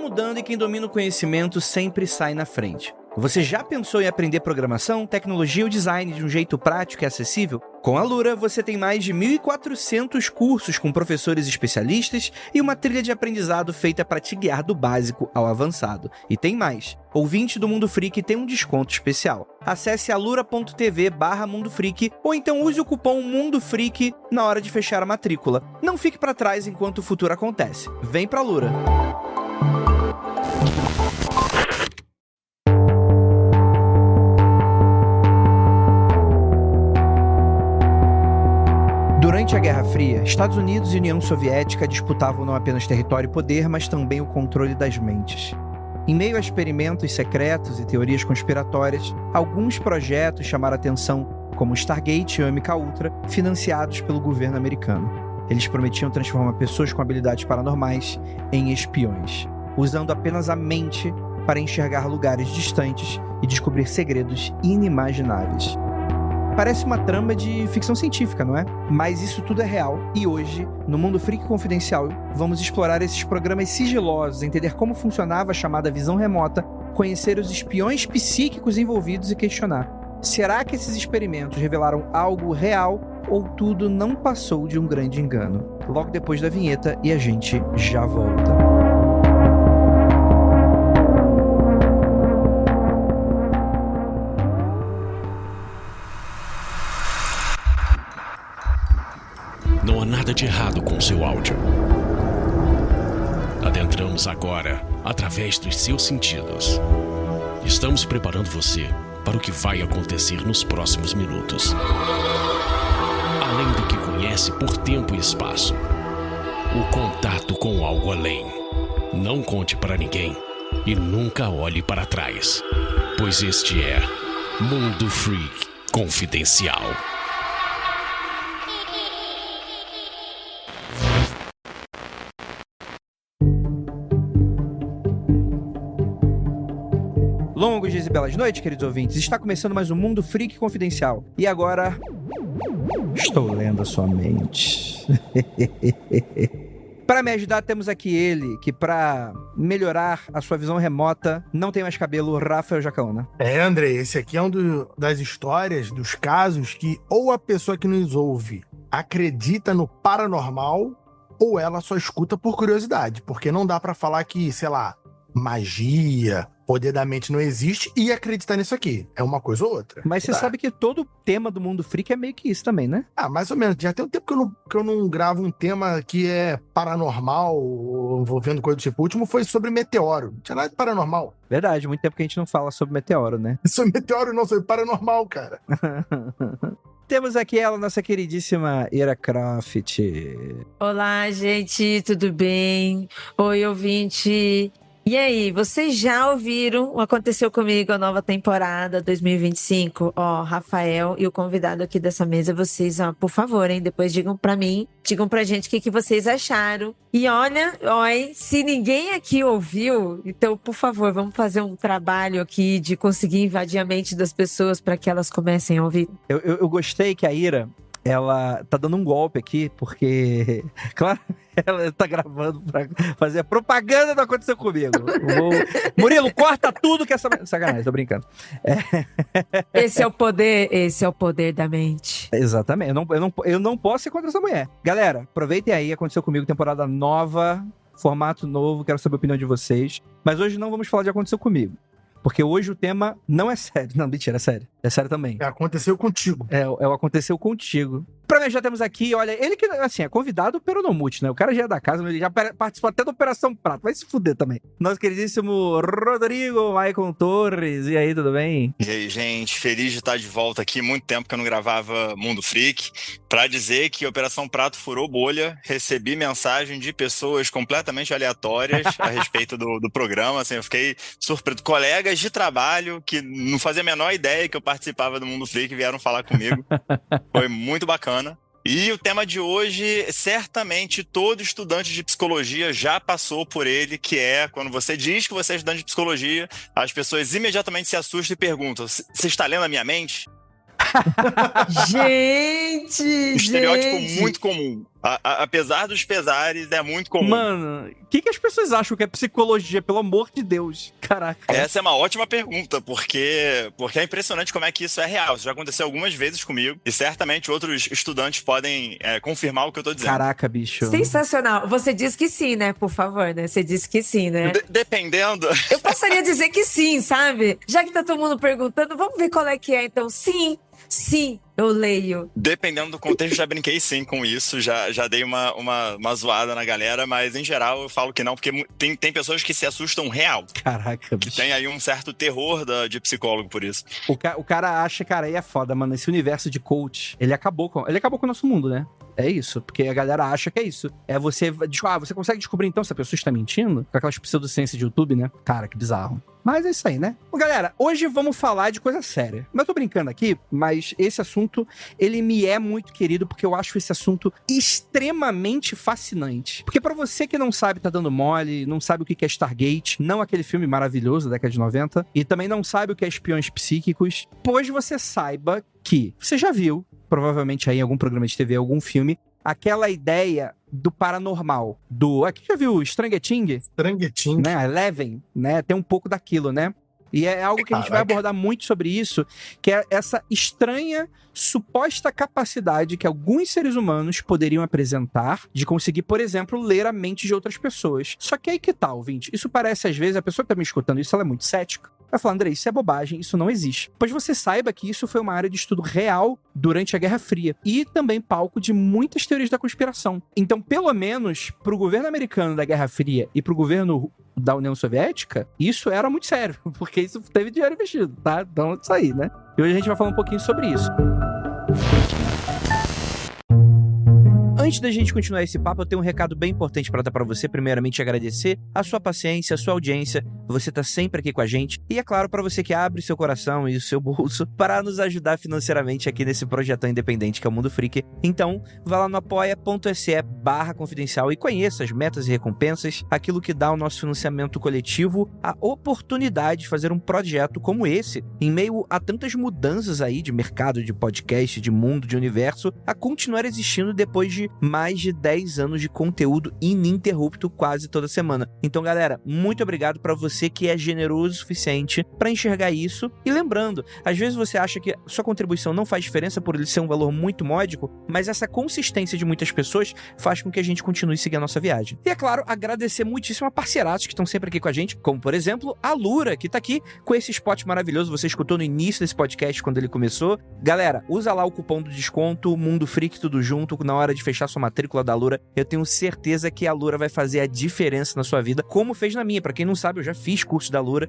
mudando e quem domina o conhecimento sempre sai na frente. Você já pensou em aprender programação, tecnologia ou design de um jeito prático e acessível? Com a Alura, você tem mais de 1.400 cursos com professores especialistas e uma trilha de aprendizado feita para te guiar do básico ao avançado. E tem mais. Ouvinte do Mundo Freak tem um desconto especial. Acesse alura.tv/Mundo Freak ou então use o cupom Mundo Freak na hora de fechar a matrícula. Não fique para trás enquanto o futuro acontece. Vem pra Alura! Durante a Guerra Fria, Estados Unidos e União Soviética disputavam não apenas território e poder, mas também o controle das mentes. Em meio a experimentos secretos e teorias conspiratórias, alguns projetos chamaram atenção, como o Stargate e o MKUltra, financiados pelo governo americano. Eles prometiam transformar pessoas com habilidades paranormais em espiões, usando apenas a mente para enxergar lugares distantes e descobrir segredos inimagináveis. Parece uma trama de ficção científica, não é? Mas isso tudo é real e hoje, no Mundo Freak Confidencial, vamos explorar esses programas sigilosos, entender como funcionava a chamada visão remota, conhecer os espiões psíquicos envolvidos e questionar: será que esses experimentos revelaram algo real ou tudo não passou de um grande engano? Logo depois da vinheta e a gente já volta. Não há nada de errado com seu áudio. Adentramos agora através dos seus sentidos. Estamos preparando você para o que vai acontecer nos próximos minutos. Além do que conhece por tempo e espaço, o contato com algo além. Não conte para ninguém e nunca olhe para trás, pois este é Mundo Freak Confidencial. Longos dias e belas noites, queridos ouvintes. Está começando mais um Mundo Freak Confidencial. E agora, estou lendo a sua mente. Para me ajudar, temos aqui ele, que para melhorar a sua visão remota, não tem mais cabelo, Rafael Jacaúna. André, esse aqui é das histórias, dos casos que ou a pessoa que nos ouve acredita no paranormal ou ela só escuta por curiosidade, porque não dá pra falar que, sei lá, magia, poder da mente não existe e acreditar nisso aqui. É uma coisa ou outra. Mas você sabe que todo o tema do Mundo Freak é meio que isso também, né? Mais ou menos. Já tem um tempo que eu não gravo um tema que é paranormal, ou envolvendo coisa do tipo. O último foi sobre meteoro. Não tinha nada de paranormal. Verdade, muito tempo que a gente não fala sobre meteoro, né? Sobre meteoro não, sobre paranormal, cara. Temos aqui ela, nossa queridíssima Ira Croft. Olá, gente, tudo bem? Oi, ouvinte. E aí, vocês já ouviram o Aconteceu Comigo, a nova temporada 2025? Rafael e o convidado aqui dessa mesa, vocês, por favor, hein, depois digam pra mim, digam pra gente o que vocês acharam. E olha, se ninguém aqui ouviu, então, por favor, vamos fazer um trabalho aqui de conseguir invadir a mente das pessoas para que elas comecem a ouvir. Eu gostei que a Ira, ela tá dando um golpe aqui, porque, claro, ela tá gravando pra fazer a propaganda do Aconteceu Comigo. Murilo, corta tudo que essa... Sacanagem, tô brincando. Esse é o poder da mente. Exatamente, eu não posso ir contra essa mulher. Galera, aproveitem aí, Aconteceu Comigo, temporada nova, formato novo, quero saber a opinião de vocês. Mas hoje não vamos falar de Aconteceu Comigo. Porque hoje o tema não é sério. Não, mentira, é sério. É sério também. Aconteceu contigo. É o Aconteceu Contigo. Pra mim, já temos aqui, olha, ele que, assim, é convidado pelo Nomute, né? O cara já é da casa, ele já participou até da Operação Prato. Vai se fuder também. Nosso queridíssimo Rodrigo Maicon Torres. E aí, tudo bem? E aí, gente, feliz de estar de volta aqui. Muito tempo que eu não gravava Mundo Freak. Pra dizer que a Operação Prato furou bolha, recebi mensagem de pessoas completamente aleatórias a respeito do programa. Assim, eu fiquei surpreso. Colegas de trabalho que não faziam a menor ideia que eu participava do Mundo Freak vieram falar comigo. Foi muito bacana. E o tema de hoje, certamente todo estudante de psicologia já passou por ele, que é quando você diz que você é estudante de psicologia, as pessoas imediatamente se assustam e perguntam: você está lendo a minha mente? Gente! Um estereótipo gente. muito comum. Apesar dos pesares, é muito comum. Mano, o que as pessoas acham que é psicologia, pelo amor de Deus? Caraca. Essa é uma ótima pergunta, porque é impressionante como é que isso é real. Isso já aconteceu algumas vezes comigo, e certamente outros estudantes podem confirmar o que eu tô dizendo. Caraca, bicho. Sensacional. Você disse que sim, né? Por favor, né? Você disse que sim, né? Dependendo... Eu passaria a dizer que sim, sabe? Já que tá todo mundo perguntando, vamos ver qual é que é. Então, sim, eu leio. Dependendo do contexto, já brinquei sim com isso, já dei uma zoada na galera, mas em geral eu falo que não, porque tem pessoas que se assustam real. Caraca, bicho. Tem aí um certo terror de psicólogo por isso. O cara acha, cara, aí é foda, mano. Esse universo de coach, ele acabou com o nosso mundo, né? É isso, porque a galera acha que é isso. É você consegue descobrir então se a pessoa está mentindo? Com aquelas pseudociências de YouTube, né? Cara, que bizarro. Mas é isso aí, né? Bom, galera, hoje vamos falar de coisa séria. Mas eu tô brincando aqui, mas esse assunto, ele me é muito querido porque eu acho esse assunto extremamente fascinante. Porque pra você que não sabe, tá dando mole, não sabe o que é Stargate, não aquele filme maravilhoso da década de 90, e também não sabe o que é espiões psíquicos, pois você saiba que você já viu, provavelmente aí em algum programa de TV, algum filme, aquela ideia do paranormal, aqui já viu Stranger Things? Stranger Things. Né, Eleven, né, tem um pouco daquilo, né? E é algo que a gente vai abordar muito sobre isso, que é essa estranha, suposta capacidade que alguns seres humanos poderiam apresentar de conseguir, por exemplo, ler a mente de outras pessoas. Só que aí que tal, ouvinte? Isso parece, às vezes, a pessoa que tá me escutando isso, ela é muito cética. Vai falar, André, isso é bobagem, isso não existe. Pois você saiba que isso foi uma área de estudo real durante a Guerra Fria e também palco de muitas teorias da conspiração. Então, pelo menos, pro governo americano da Guerra Fria e pro governo da União Soviética, isso era muito sério, porque isso teve dinheiro investido, tá? Então, isso aí, né? E hoje a gente vai falar um pouquinho sobre isso. Antes da gente continuar esse papo, eu tenho um recado bem importante para dar para você. Primeiramente, agradecer a sua paciência, a sua audiência. Você tá sempre aqui com a gente. E é claro, para você que abre seu coração e o seu bolso para nos ajudar financeiramente aqui nesse projetão independente que é o Mundo Freak. Então, vá lá no apoia.se/confidencial e conheça as metas e recompensas, aquilo que dá ao nosso financiamento coletivo a oportunidade de fazer um projeto como esse, em meio a tantas mudanças aí de mercado, de podcast, de mundo, de universo, a continuar existindo depois de mais de 10 anos de conteúdo ininterrupto quase toda semana. Então, galera, muito obrigado para você que é generoso o suficiente para enxergar isso. E lembrando, às vezes você acha que sua contribuição não faz diferença por ele ser um valor muito módico, mas essa consistência de muitas pessoas faz com que a gente continue seguindo a nossa viagem. E é claro, agradecer muitíssimo a parceiraços que estão sempre aqui com a gente, como por exemplo, a Lura, que tá aqui com esse spot maravilhoso, você escutou no início desse podcast quando ele começou. Galera, usa lá o cupom do desconto, Mundo Freak tudo junto, na hora de fechar sua matrícula da Lura. Eu tenho certeza que a Lura vai fazer a diferença na sua vida, como fez na minha. Pra quem não sabe, eu já fiz curso da Lura.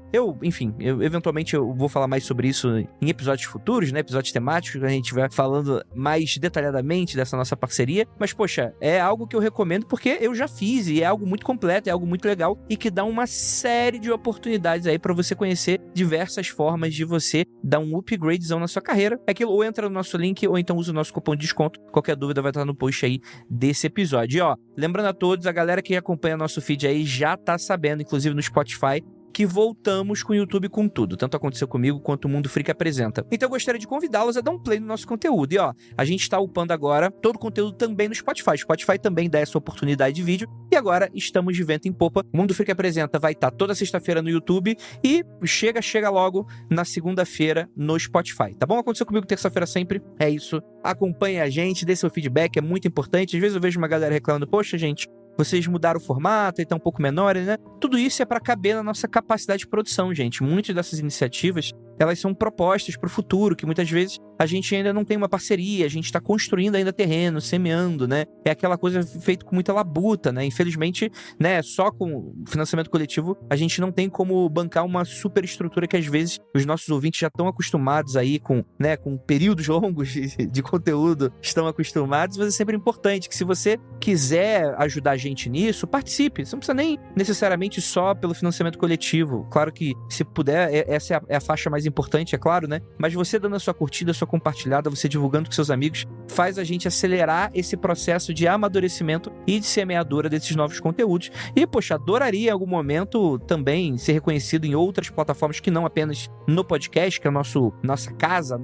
Eventualmente eu vou falar mais sobre isso em episódios futuros, né? Episódios temáticos, a gente vai falando mais detalhadamente dessa nossa parceria. Mas, poxa, é algo que eu recomendo porque eu já fiz e é algo muito completo, é algo muito legal e que dá uma série de oportunidades aí pra você conhecer diversas formas de você dar um upgradezão na sua carreira. É aquilo, ou entra no nosso link ou então usa o nosso cupom de desconto. Qualquer dúvida vai estar no post aí desse episódio. E ó, lembrando a todos, a galera que acompanha nosso feed aí já tá sabendo, inclusive no Spotify, que voltamos com o YouTube com tudo. Tanto aconteceu comigo quanto o Mundo Freak apresenta. Então eu gostaria de convidá-los a dar um play no nosso conteúdo. E ó, a gente tá upando agora todo o conteúdo também no Spotify. Spotify também dá essa oportunidade de vídeo. E agora estamos de vento em popa. O Mundo Freak apresenta vai estar toda sexta-feira no YouTube e chega logo na segunda-feira no Spotify. Tá bom? Aconteceu comigo terça-feira sempre. É isso. Acompanhe a gente, dê seu feedback, é muito importante. Às vezes eu vejo uma galera reclamando, poxa, gente, vocês mudaram o formato e tá um pouco menor, né? Tudo isso é para caber na nossa capacidade de produção, gente. Muitas dessas iniciativas, elas são propostas para o futuro, que muitas vezes a gente ainda não tem uma parceria, a gente está construindo ainda terreno, semeando, né? É aquela coisa feita com muita labuta, né? Infelizmente, né, só com financiamento coletivo, a gente não tem como bancar uma super estrutura que às vezes os nossos ouvintes já estão acostumados aí com, né, com períodos longos de conteúdo, estão acostumados, mas é sempre importante que se você quiser ajudar a gente nisso, participe. Você não precisa nem necessariamente só pelo financiamento coletivo. Claro que, se puder, essa é a faixa mais importante, é claro, né? Mas você dando a sua curtida, a sua pessoa compartilhada, você divulgando com seus amigos, faz a gente acelerar esse processo de amadurecimento e de semeadura desses novos conteúdos. E, poxa, adoraria em algum momento também ser reconhecido em outras plataformas que não apenas no podcast, que é nossa casa,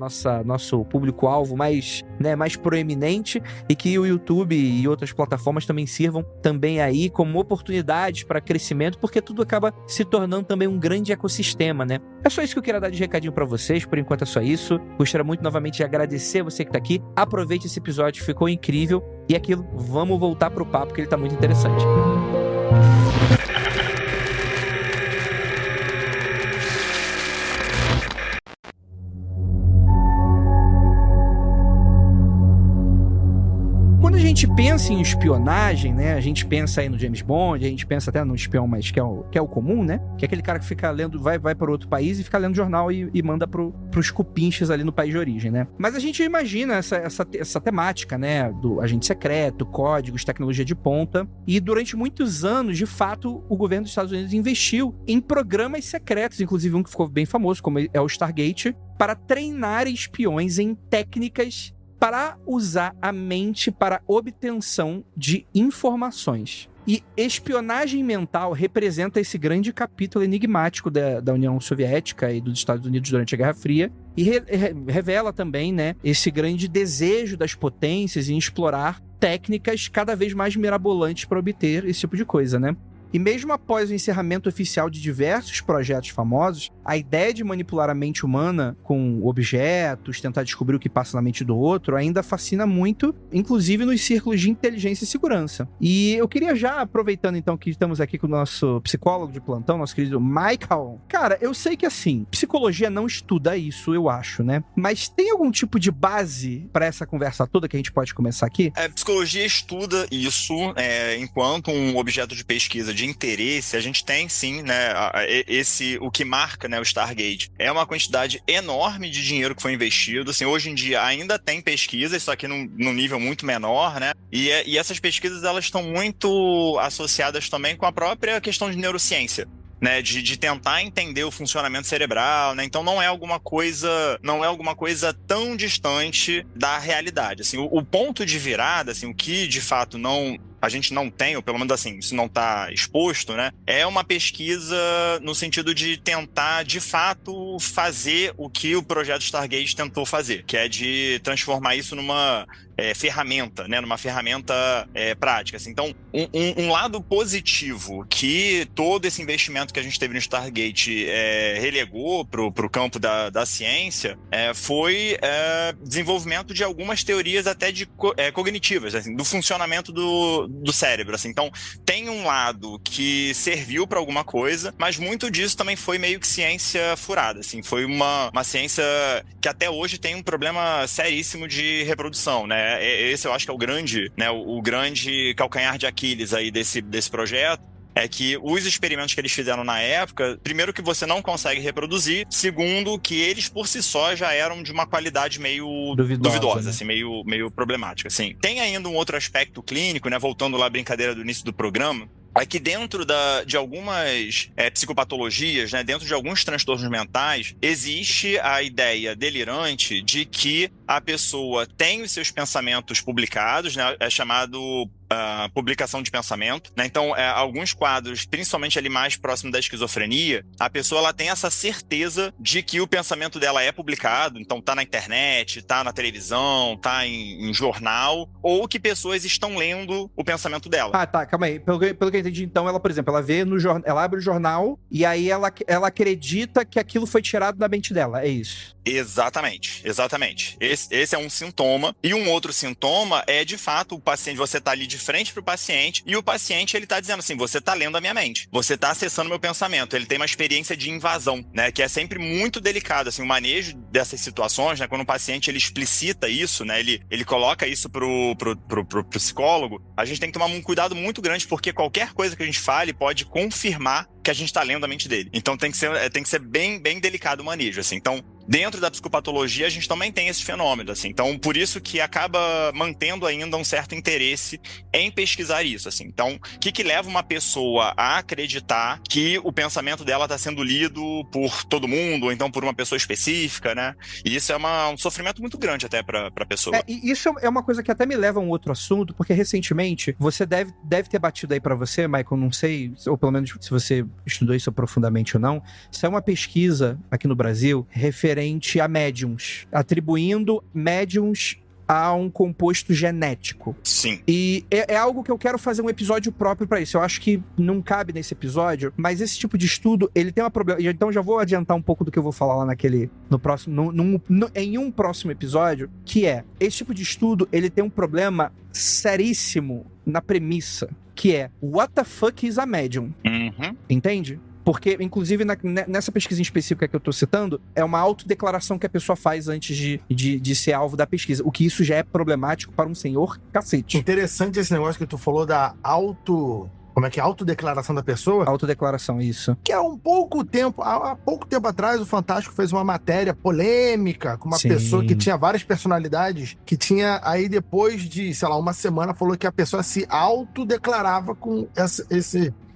nosso público-alvo mais proeminente, e que o YouTube e outras plataformas também sirvam também aí como oportunidades para crescimento, porque tudo acaba se tornando também um grande ecossistema, né? É só isso que eu queria dar de recadinho para vocês, por enquanto é só isso. Gostaria muito novamente de agradecer você que tá aqui. Aproveite esse episódio, ficou incrível. E aquilo, vamos voltar pro papo que ele tá muito interessante. Quando a gente pensa em espionagem, né? A gente pensa aí no James Bond, a gente pensa até no espião, mas que é o comum, né? Que é aquele cara que fica lendo, vai para outro país e fica lendo jornal e manda pros cupinches ali no país de origem, né? Mas a gente imagina essa temática, né? Do agente secreto, códigos, tecnologia de ponta. E durante muitos anos, de fato, o governo dos Estados Unidos investiu em programas secretos, inclusive um que ficou bem famoso, como é o Stargate, para treinar espiões em técnicas para usar a mente para obtenção de informações. E espionagem mental representa esse grande capítulo enigmático da União Soviética e dos Estados Unidos durante a Guerra Fria, e revela também, né, esse grande desejo das potências em explorar técnicas cada vez mais mirabolantes para obter esse tipo de coisa, né? E mesmo após o encerramento oficial de diversos projetos famosos, a ideia de manipular a mente humana com objetos, tentar descobrir o que passa na mente do outro, ainda fascina muito, inclusive nos círculos de inteligência e segurança. E eu queria já, aproveitando então que estamos aqui com o nosso psicólogo de plantão, nosso querido Michael. Cara, eu sei que assim, psicologia não estuda isso, eu acho, né? Mas tem algum tipo de base para essa conversa toda que a gente pode começar aqui? A psicologia estuda isso enquanto um objeto de pesquisa de interesse. A gente tem sim, né, o que marca, né, o Stargate é uma quantidade enorme de dinheiro que foi investido. Assim, hoje em dia ainda tem pesquisas, só que num nível muito menor, né? E essas pesquisas elas estão muito associadas também com a própria questão de neurociência, né, de tentar entender o funcionamento cerebral, né? Então não é alguma coisa tão distante da realidade. Assim, o ponto de virada, assim, o que de fato a gente não tem, ou pelo menos assim, isso não está exposto, né? É uma pesquisa no sentido de tentar, de fato, fazer o que o projeto Stargate tentou fazer, que é de transformar isso numa ferramenta, né? Numa ferramenta prática. Assim. Então, um lado positivo que todo esse investimento que a gente teve no Stargate relegou pro campo da ciência foi desenvolvimento de algumas teorias até cognitivas, assim, do funcionamento do cérebro, assim. Então, tem um lado que serviu para alguma coisa, mas muito disso também foi meio que ciência furada, assim. Foi uma ciência que até hoje tem um problema seríssimo de reprodução, né? Esse eu acho que é o grande, né, o grande calcanhar de Aquiles aí desse projeto. É que os experimentos que eles fizeram na época, primeiro que você não consegue reproduzir, segundo que eles por si só já eram de uma qualidade meio duvidosa, né? Assim, meio problemática, assim. Tem ainda um outro aspecto clínico, né, voltando lá à brincadeira do início do programa, é que dentro de algumas psicopatologias, né, dentro de alguns transtornos mentais, existe a ideia delirante de que a pessoa tem os seus pensamentos publicados, né, é chamado publicação de pensamento, né? Então, alguns quadros, principalmente ali mais próximo da esquizofrenia, a pessoa ela tem essa certeza de que o pensamento dela é publicado, então tá na internet, tá na televisão, tá em jornal, ou que pessoas estão lendo o pensamento dela. Ah, tá, calma aí. Pelo que eu entendi, então, ela, por exemplo, ela vê no jornal, ela abre o jornal e aí ela acredita que aquilo foi tirado da mente dela, é isso? Exatamente. Esse é um sintoma. E um outro sintoma é, de fato, o paciente, você tá ali de frente pro paciente e o paciente, ele tá dizendo assim, você tá lendo a minha mente, você tá acessando meu pensamento. Ele tem uma experiência de invasão, né, que é sempre muito delicado, assim, o manejo dessas situações, né, quando o paciente, ele explicita isso, né, ele coloca isso pro psicólogo, a gente tem que tomar um cuidado muito grande, porque qualquer coisa que a gente fale pode confirmar que a gente tá lendo a mente dele. Então tem que ser bem, bem delicado o manejo, assim. Então, dentro da psicopatologia a gente também tem esse fenômeno, assim. Então, por isso que acaba mantendo ainda um certo interesse em pesquisar isso, assim. Então, o que leva uma pessoa a acreditar que o pensamento dela está sendo lido por todo mundo, ou então por uma pessoa específica, né? E isso é um sofrimento muito grande até para a pessoa. E isso é uma coisa que até me leva a um outro assunto, porque recentemente, você deve ter batido aí pra você, Michael, não sei, ou pelo menos se você estudou isso profundamente ou não, saiu uma pesquisa aqui no Brasil referente a médiums, atribuindo médiums a um composto genético. Sim. E é algo que eu quero fazer um episódio próprio pra isso. Eu acho que não cabe nesse episódio, mas esse tipo de estudo, ele tem um problema. Então já vou adiantar um pouco do que eu vou falar lá em um próximo episódio, que é, esse tipo de estudo, ele tem um problema seríssimo na premissa, que é, what the fuck is a medium? Uhum. Entende? Porque, inclusive, nessa pesquisa em específica que eu tô citando, é uma autodeclaração que a pessoa faz antes de ser alvo da pesquisa. O que isso já é problemático para um senhor cacete. Interessante esse negócio que tu falou da autodeclaração da pessoa. Autodeclaração, isso. Que há pouco tempo atrás, o Fantástico fez uma matéria polêmica com uma pessoa que tinha várias personalidades, que tinha aí depois de, sei lá, uma semana, falou que a pessoa se autodeclarava com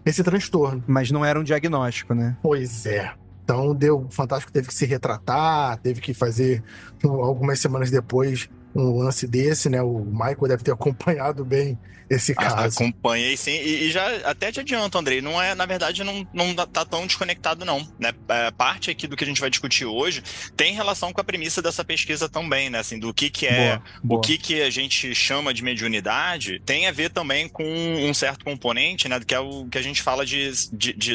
esse transtorno. Mas não era um diagnóstico, né? Pois é. Então, o Fantástico teve que se retratar, teve que fazer, algumas semanas depois, um lance desse, né? O Michael deve ter acompanhado bem esse caso. Acompanhei, sim. E já até te adianto, Andrei, na verdade, não tá tão desconectado, não, né? Parte aqui do que a gente vai discutir hoje tem relação com a premissa dessa pesquisa também, né? Assim, do que é, boa. O que a gente chama de mediunidade, tem a ver também com um certo componente, né? Que é o que a gente fala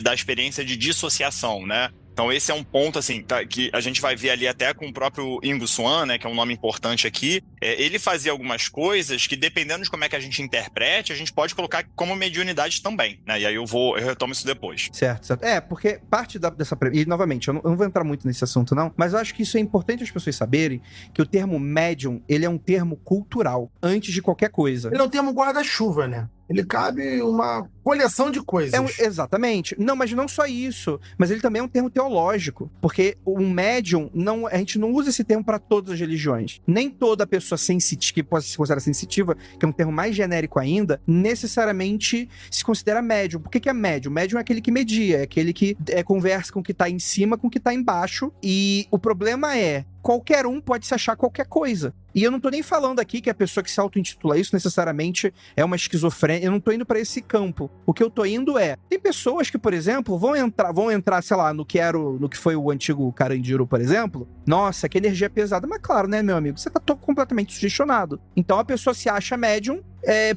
da experiência de dissociação, né? Então esse é um ponto, assim, que a gente vai ver ali até com o próprio Ingo Swann, né, que é um nome importante aqui. Ele fazia algumas coisas que, dependendo de como é que a gente interprete, a gente pode colocar como mediunidade também, né? E aí eu retomo isso depois. Certo. Porque parte dessa... E, novamente, eu não vou entrar muito nesse assunto, não, mas eu acho que isso é importante as pessoas saberem, que o termo médium, ele é um termo cultural, antes de qualquer coisa. Ele é um termo guarda-chuva, né? Ele cabe uma coleção de coisas. Exatamente. Não, mas não só isso. Mas ele também é um termo teológico. Porque o médium, a gente não usa esse termo para todas as religiões. Nem toda pessoa sensitiva, que pode se considerar sensitiva, que é um termo mais genérico ainda, necessariamente se considera médium. Por que é médium? Médium é aquele que media, é aquele que conversa com o que tá em cima, com o que tá embaixo. E o problema é, qualquer um pode se achar qualquer coisa. E eu não tô nem falando aqui que a pessoa que se auto-intitula isso necessariamente é uma esquizofrênica. Eu não tô indo pra esse campo. O que eu tô indo tem pessoas que, por exemplo, vão entrar, sei lá, no que foi o antigo Carandiru, por exemplo. Nossa, que energia pesada. Mas claro, né, meu amigo? Você tá completamente sugestionado. Então a pessoa se acha médium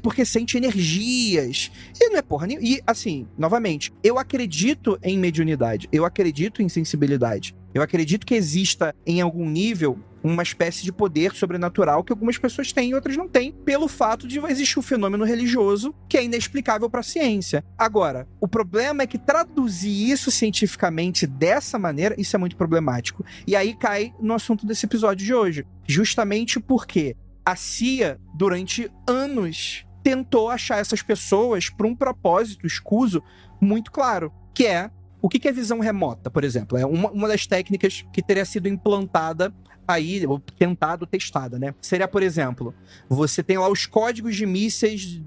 porque sente energias. E não é porra nenhuma. E, assim, novamente, eu acredito em mediunidade. Eu acredito em sensibilidade. Eu acredito que exista, em algum nível, uma espécie de poder sobrenatural que algumas pessoas têm e outras não têm, pelo fato de existir um fenômeno religioso que é inexplicável para a ciência. Agora, o problema é que traduzir isso cientificamente dessa maneira, isso é muito problemático. E aí cai no assunto desse episódio de hoje. Justamente porque a CIA, durante anos, tentou achar essas pessoas para um propósito escuso muito claro, que é o que é visão remota, por exemplo. É uma das técnicas que teria sido implantada aí, ou tentado, testada, né? Seria, por exemplo, você tem lá os códigos de mísseis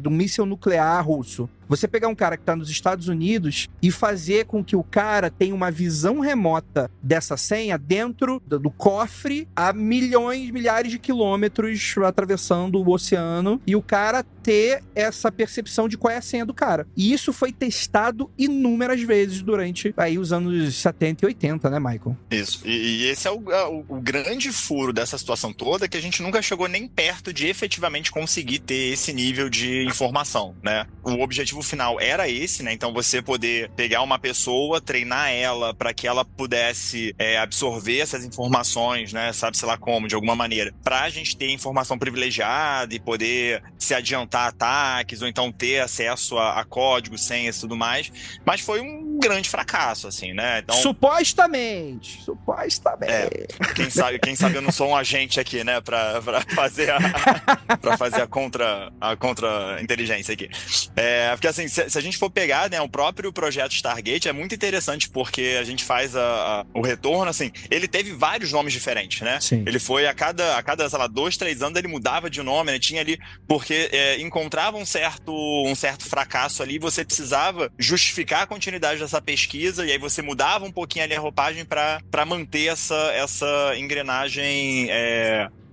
do míssil nuclear russo. Você pegar um cara que tá nos Estados Unidos e fazer com que o cara tenha uma visão remota dessa senha dentro do cofre a milhares de quilômetros atravessando o oceano, e o cara ter essa percepção de qual é a senha do cara. E isso foi testado inúmeras vezes durante aí os anos 70 e 80, né, Michael? Isso. E esse é o grande furo dessa situação toda, que a gente nunca chegou nem perto de efetivamente conseguir ter esse nível de informação, né? O objetivo final era esse, né? Então você poder pegar uma pessoa, treinar ela para que ela pudesse absorver essas informações, né? Sabe-se lá como, de alguma maneira, pra gente ter informação privilegiada e poder se adiantar a ataques, ou então ter acesso a códigos, senhas e tudo mais. Mas foi um grande fracasso, assim, né? Então, supostamente. quem sabe eu não sou um agente aqui, né, pra fazer a contra-inteligência aqui. Porque assim, se a gente for pegar, né, o próprio projeto Stargate é muito interessante, porque a gente faz o retorno, assim, ele teve vários nomes diferentes, né? Sim. Ele foi a cada, sei lá, 2, 3 anos ele mudava de nome, né? Tinha ali, porque encontrava um certo fracasso ali, você precisava justificar a continuidade dessa pesquisa, e aí você mudava um pouquinho ali a roupagem para manter essa engrenagem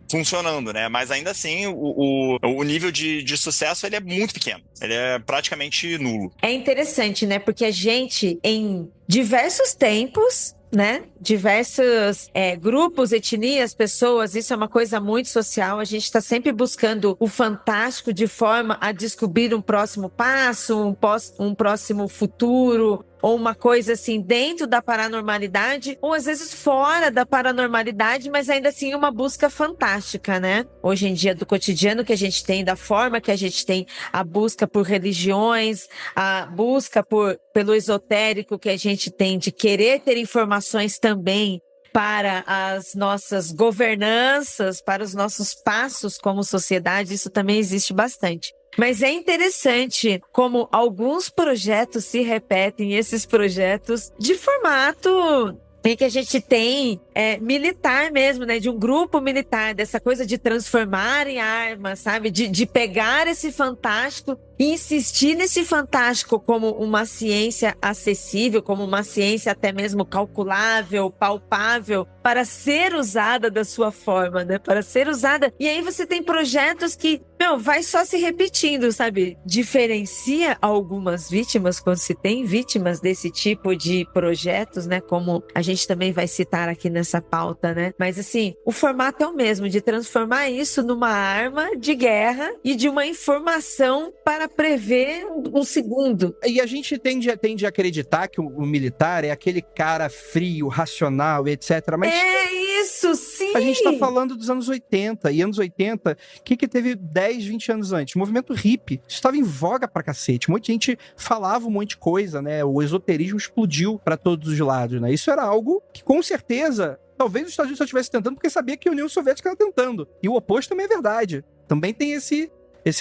funcionando, né? Mas ainda assim, o nível de sucesso ele é muito pequeno. Ele é praticamente nulo. É interessante, né? Porque a gente, em diversos tempos, né? Diversos grupos, etnias, pessoas, isso é uma coisa muito social. A gente está sempre buscando o fantástico de forma a descobrir um próximo passo, um próximo futuro, ou uma coisa assim dentro da paranormalidade, ou às vezes fora da paranormalidade, mas ainda assim uma busca fantástica, né? Hoje em dia, do cotidiano que a gente tem, da forma que a gente tem, a busca por religiões, a busca pelo esotérico que a gente tem, de querer ter informações também para as nossas governanças, para os nossos passos como sociedade, isso também existe bastante. Mas é interessante como alguns projetos se repetem, esses projetos de formato em que a gente tem militar mesmo, né? De um grupo militar, dessa coisa de transformar em armas, sabe? De pegar esse fantástico e insistir nesse fantástico como uma ciência acessível, como uma ciência até mesmo calculável, palpável, para ser usada da sua forma, né? Para ser usada. E aí você tem projetos que, vai só se repetindo, sabe? Diferencia algumas vítimas quando se tem vítimas desse tipo de projetos, né? Como a gente também vai citar aqui nessa pauta, né? Mas assim, o formato é o mesmo, de transformar isso numa arma de guerra e de uma informação para prever um segundo. E a gente tende a acreditar que o militar é aquele cara frio, racional, etc. Mas é isso, sim! A gente tá falando dos anos 80. E anos 80, o que teve 10, 20 anos antes? O movimento hippie. Isso estava em voga pra cacete. Um monte de gente falava um monte de coisa, né? O esoterismo explodiu pra todos os lados, né? Isso era algo que, com certeza, talvez os Estados Unidos só estivesse tentando porque sabia que a União Soviética estava tentando. E o oposto também é verdade. Também tem esse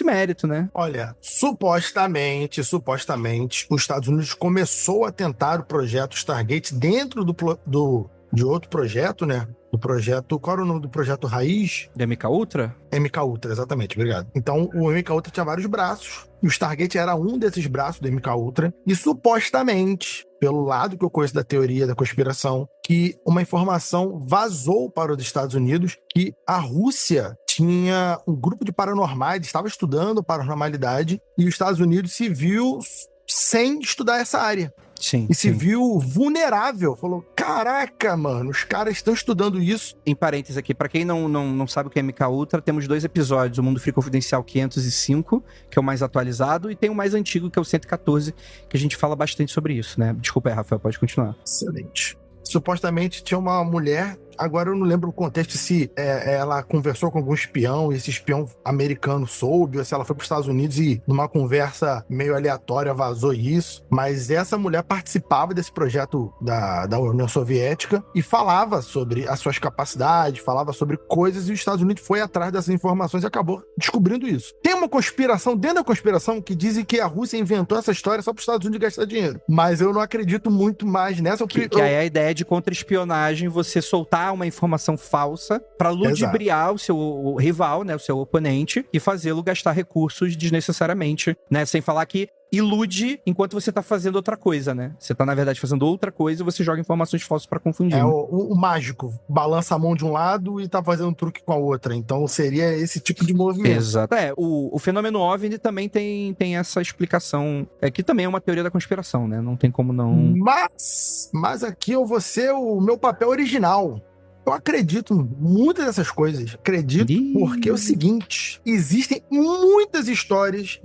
mérito, né? Olha, supostamente, os Estados Unidos começou a tentar o projeto Stargate dentro de outro projeto, né? Do projeto... Qual era o nome do projeto raiz? Da MK Ultra? MK Ultra, exatamente, obrigado. Então, o MK Ultra tinha vários braços, e o Stargate era um desses braços do MK Ultra, e supostamente, pelo lado que eu conheço da teoria da conspiração, que uma informação vazou para os Estados Unidos que a Rússia tinha um grupo de paranormais, estava estudando paranormalidade, e os Estados Unidos se viu sem estudar essa área. Sim, e se viu vulnerável. Falou, caraca, mano, os caras estão estudando isso. Em parênteses aqui, pra quem não sabe o que é MK Ultra, temos 2 episódios, o Mundo Free Confidencial 505, que é o mais atualizado, e tem o mais antigo, que é o 114, que a gente fala bastante sobre isso, né? Desculpa aí, Rafael, pode continuar. Excelente. Supostamente tinha uma mulher, agora eu não lembro o contexto, se ela conversou com algum espião, e esse espião americano soube, ou se ela foi para os Estados Unidos e numa conversa meio aleatória vazou isso, mas essa mulher participava desse projeto da União Soviética e falava sobre as suas capacidades, falava sobre coisas, e os Estados Unidos foi atrás dessas informações e acabou descobrindo isso. Tem uma conspiração dentro da conspiração que dizem que a Rússia inventou essa história só para os Estados Unidos gastar dinheiro, mas eu não acredito muito mais nessa. Que aí é a ideia de contra-espionagem, você soltar uma informação falsa para ludibriar o seu rival, né, o seu oponente, e fazê-lo gastar recursos desnecessariamente, né, sem falar que ilude enquanto você tá fazendo outra coisa, né? Você tá, na verdade, fazendo outra coisa e você joga informações falsas pra confundir. É o mágico. Balança a mão de um lado e tá fazendo um truque com a outra. Então, seria esse tipo de movimento. Exato. O fenômeno OVNI também tem essa explicação. Que também é uma teoria da conspiração, né? Não tem como não... Mas aqui eu vou ser o meu papel original. Eu acredito em muitas dessas coisas. Acredito porque é o seguinte: existem muitas histórias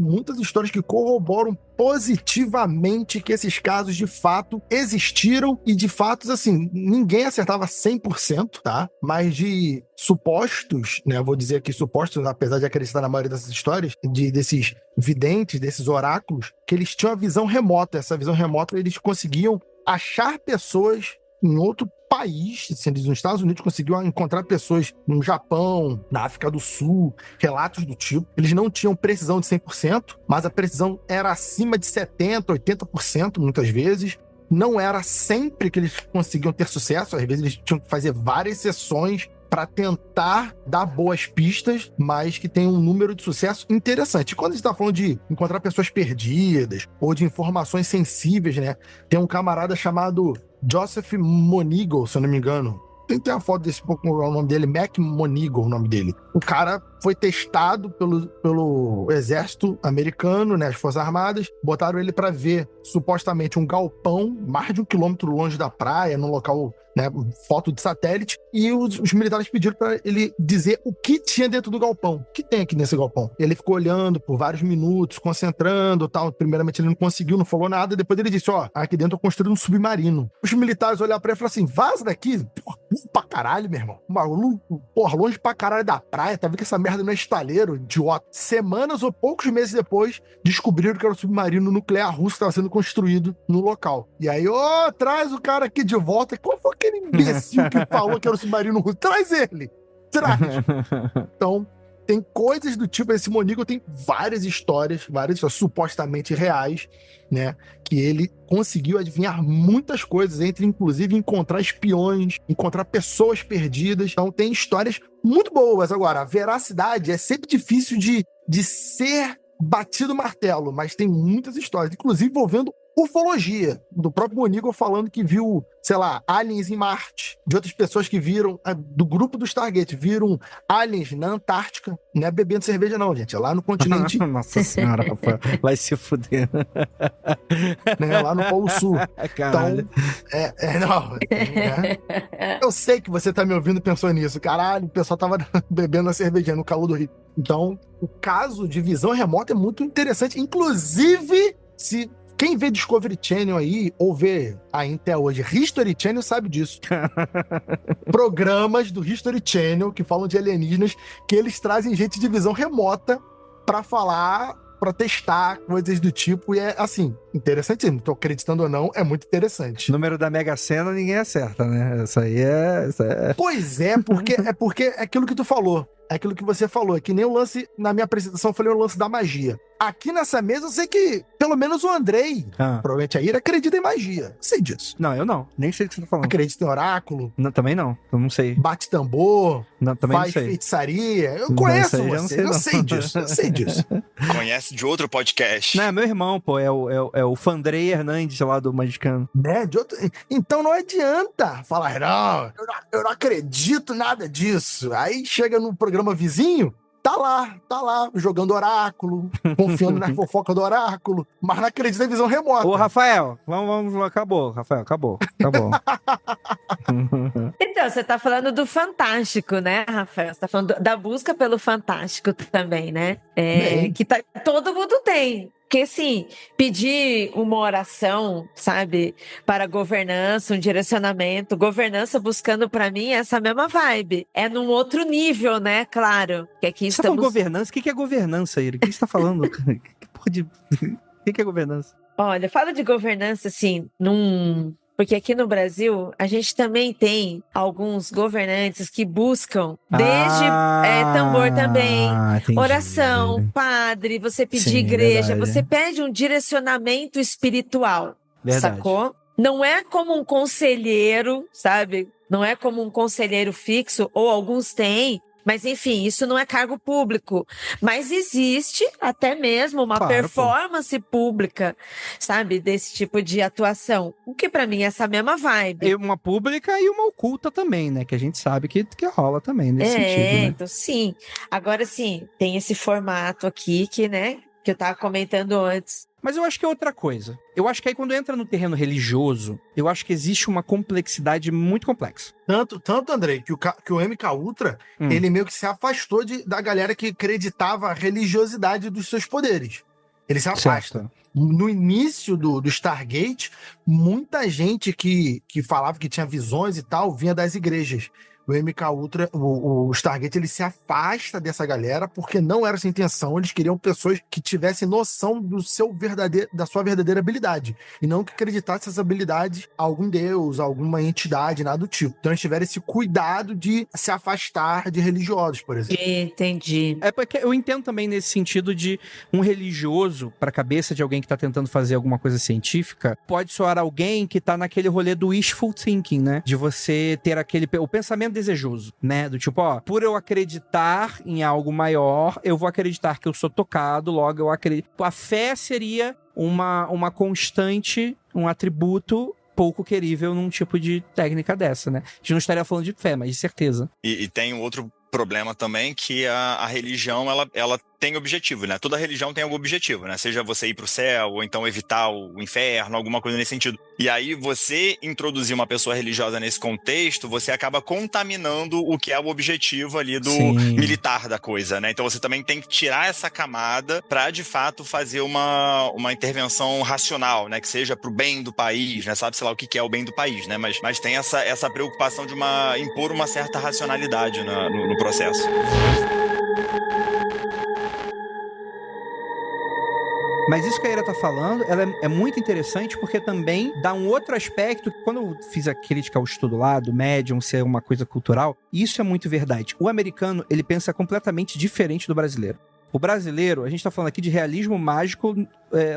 que corroboram positivamente que esses casos de fato existiram e de fato, assim, ninguém acertava 100%, tá? Mas de supostos, né? Vou dizer aqui supostos, apesar de acreditar na maioria dessas histórias, desses videntes, desses oráculos, que eles tinham a visão remota. Essa visão remota, eles conseguiam achar pessoas em outro país, sendo nos Estados Unidos, conseguiu encontrar pessoas no Japão, na África do Sul, relatos do tipo. Eles não tinham precisão de 100%, mas a precisão era acima de 70%, 80% muitas vezes. Não era sempre que eles conseguiam ter sucesso, às vezes eles tinham que fazer várias sessões para tentar dar boas pistas, mas que tem um número de sucesso interessante. E quando a gente está falando de encontrar pessoas perdidas ou de informações sensíveis, né? Tem um camarada chamado Joseph Monigle, se eu não me engano. Tem a foto desse pouco, o nome dele, Mac Monigle, o nome dele. O cara foi testado pelo exército americano, né, as Forças Armadas, botaram ele para ver, supostamente, um galpão, mais de 1 quilômetro longe da praia, num local, né, foto de satélite, e os militares pediram para ele dizer o que tinha dentro do galpão, o que tem aqui nesse galpão. E ele ficou olhando por vários minutos, concentrando, tal. Primeiramente ele não conseguiu, não falou nada, depois ele disse, aqui dentro eu construí um submarino. Os militares olharam pra ele e falaram assim, vaza daqui, porra, pra caralho, meu irmão. Maluco, porra, longe pra caralho da praia, tá vendo que essa merda não é estaleiro, idiota. Semanas ou poucos meses depois, descobriram que era um submarino nuclear russo que estava sendo construído no local. E aí, traz o cara aqui de volta. Qual foi aquele imbecil que falou que era um submarino russo? Traz ele! Traz! Então, tem coisas do tipo, esse Monigo tem várias histórias supostamente reais, né? Que ele conseguiu adivinhar muitas coisas, entre inclusive encontrar espiões, encontrar pessoas perdidas. Então tem histórias muito boas. Agora, a veracidade é sempre difícil de ser batido o martelo, mas tem muitas histórias, inclusive envolvendo ufologia, do próprio Monigo falando que viu, sei lá, aliens em Marte, de outras pessoas que viram, do grupo do Stargate, viram aliens na Antártica, não é bebendo cerveja não, gente, é lá no continente. Nossa senhora, Rafael, vai se fuder. Né, lá no Polo Sul. Caralho. Então, eu sei que você tá me ouvindo e pensou nisso, caralho, o pessoal tava bebendo a cervejinha no calor do Rio. Então, o caso de visão remota é muito interessante, inclusive, se quem vê Discovery Channel aí, ou vê ainda até hoje History Channel, sabe disso. Programas do History Channel que falam de alienígenas, que eles trazem gente de visão remota pra falar, pra testar coisas do tipo, e é assim, interessante, não tô acreditando ou não, é muito interessante. O número da Mega Sena ninguém acerta, né? Isso aí é... Pois é, porque é aquilo que tu falou. É aquilo que você falou, é que nem o lance, na minha apresentação, eu falei o lance da magia. Aqui nessa mesa, eu sei que, pelo menos o Andrei, provavelmente a Ira, acredita em magia. Eu sei disso. Não, eu não. Nem sei o que você tá falando. Acredita em oráculo. Não, também não. Eu não sei. Bate tambor. Não, também faz não sei. Feitiçaria. Eu conheço não, você. Eu sei disso. Eu sei disso. Conhece de outro podcast. Não, é meu irmão, pô. É o Fandrei Hernandes lá do Magicano. Né? De outro... Então não adianta falar, não, eu não acredito nada disso. Aí chega no programa vizinho, tá lá, jogando oráculo, confiando na fofoca do oráculo, mas não acredita em visão remota. Ô, Rafael, vamos, acabou, Rafael, acabou. Então, você tá falando do fantástico, né, Rafael? Você tá falando da busca pelo fantástico também, né? Que todo mundo tem. Porque, assim, pedir uma oração, sabe, para a governança, um direcionamento, governança buscando, para mim, essa mesma vibe. É num outro nível, né, claro. Que aqui você tá falando governança? O que é governança, Ira? O que você tá falando? Que porra de... O que é governança? Olha, fala de governança, assim, Porque aqui no Brasil, a gente também tem alguns governantes que buscam, desde tambor também, entendi. Oração, padre, você pedir Sim, igreja, verdade. você pede um direcionamento espiritual, Verdade. sacou? Não é como um conselheiro, sabe? Não é como um conselheiro fixo, ou alguns têm. Mas, enfim, isso não é cargo público. Mas existe até mesmo uma performance pública, sabe? Desse tipo de atuação. O que pra mim é essa mesma vibe. E uma pública e uma oculta também, né? Que a gente sabe que rola também nesse sentido, né? Então sim. Agora sim, tem esse formato aqui que, né? Que eu tava comentando antes. Mas eu acho que é outra coisa. Eu acho que aí quando entra no terreno religioso, eu acho que existe uma complexidade muito complexa. Tanto Andrei, que o MK Ultra, ele meio que se afastou da galera que acreditava a religiosidade dos seus poderes. Ele se afasta. Certo. No início do Stargate, muita gente que falava que tinha visões e tal, vinha das igrejas. o MK Ultra, o Stargate, ele se afasta dessa galera porque não era essa intenção. Eles queriam pessoas que tivessem noção da sua verdadeira habilidade e não que acreditassem essas habilidades a algum deus, a alguma entidade, nada do tipo. Então eles tiveram esse cuidado de se afastar de religiosos, por exemplo. Entendi. É porque eu entendo também nesse sentido de um religioso, pra cabeça de alguém que tá tentando fazer alguma coisa científica, pode soar alguém que tá naquele rolê do wishful thinking, né? De você ter o pensamento desejoso, né? Do tipo, ó, por eu acreditar em algo maior, eu vou acreditar que eu sou tocado, logo eu acredito. A fé seria uma constante, um atributo pouco querível num tipo de técnica dessa, né? A gente não estaria falando de fé, mas de certeza. E tem um outro problema também, que a religião, ela tem objetivo, né? Toda religião tem algum objetivo, né? Seja você ir pro céu, ou então evitar o inferno, alguma coisa nesse sentido. E aí, você introduzir uma pessoa religiosa nesse contexto, você acaba contaminando o que é o objetivo ali do militar da coisa, né? Então você também tem que tirar essa camada pra, de fato, fazer uma intervenção racional, né? Que seja pro bem do país, né? Sabe, sei lá, o que é o bem do país, né? Mas tem essa preocupação de impor uma certa racionalidade no processo. Mas isso que a Ira tá falando, ela é muito interessante porque também dá um outro aspecto. Quando eu fiz a crítica ao estudo lá, do médium ser uma coisa cultural, isso é muito verdade. O americano, ele pensa completamente diferente do brasileiro. O brasileiro, a gente tá falando aqui de realismo mágico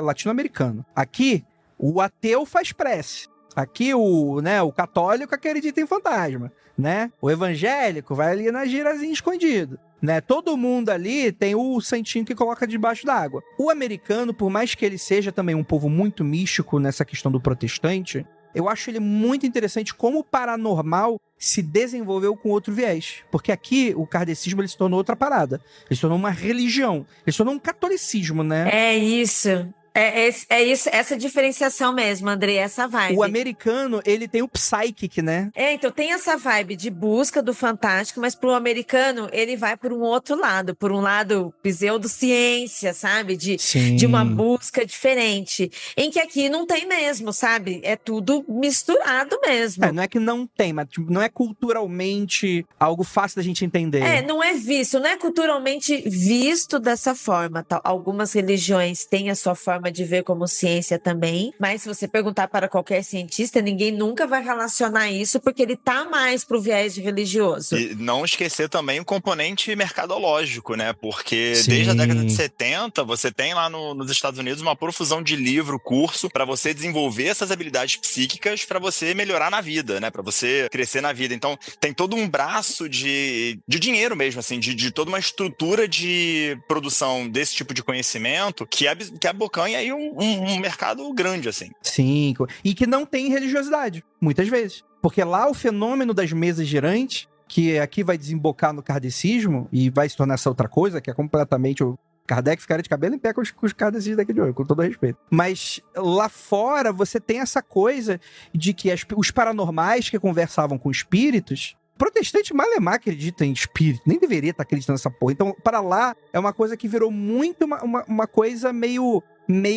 latino-americano. Aqui, o ateu faz prece. Aqui, o católico acredita em fantasma, né? O evangélico vai ali na girazinha escondido. Né? Todo mundo ali tem o santinho que coloca debaixo d'água. O americano, por mais que ele seja também um povo muito místico nessa questão do protestante, eu acho ele muito interessante como o paranormal se desenvolveu com outro viés. Porque aqui o kardecismo ele se tornou outra parada. Ele se tornou uma religião. Ele se tornou um catolicismo, né? É isso. É isso, essa diferenciação mesmo, André, essa vibe. O americano, ele tem o psychic, né? Então tem essa vibe de busca do fantástico, mas pro americano, ele vai por um outro lado, por um lado pseudociência, sabe? De uma busca diferente, em que aqui não tem mesmo, sabe? É tudo misturado mesmo. Não é que não tem, mas não é culturalmente algo fácil da gente entender. Não é visto, não é culturalmente visto dessa forma. Tá? Algumas religiões têm a sua forma de ver como ciência também, mas se você perguntar para qualquer cientista, ninguém nunca vai relacionar isso porque ele tá mais pro viés de religioso. E não esquecer também o componente mercadológico, né? Porque desde a década de 70, você tem lá nos Estados Unidos uma profusão de livro, curso, para você desenvolver essas habilidades psíquicas para você melhorar na vida, né? Para você crescer na vida. Então, tem todo um braço de dinheiro mesmo, assim, de toda uma estrutura de produção desse tipo de conhecimento que abocanha aí um mercado grande, assim. Sim, e que não tem religiosidade, muitas vezes. Porque lá o fenômeno das mesas girantes, que aqui vai desembocar no kardecismo e vai se tornar essa outra coisa, que é completamente o Kardec ficaria de cabelo em pé com os kardecistas daqui de hoje, com todo respeito. Mas lá fora você tem essa coisa de que os paranormais que conversavam com espíritos, protestante malemar acredita em espírito, nem deveria estar acreditando nessa porra. Então, para lá, é uma coisa que virou muito uma coisa meio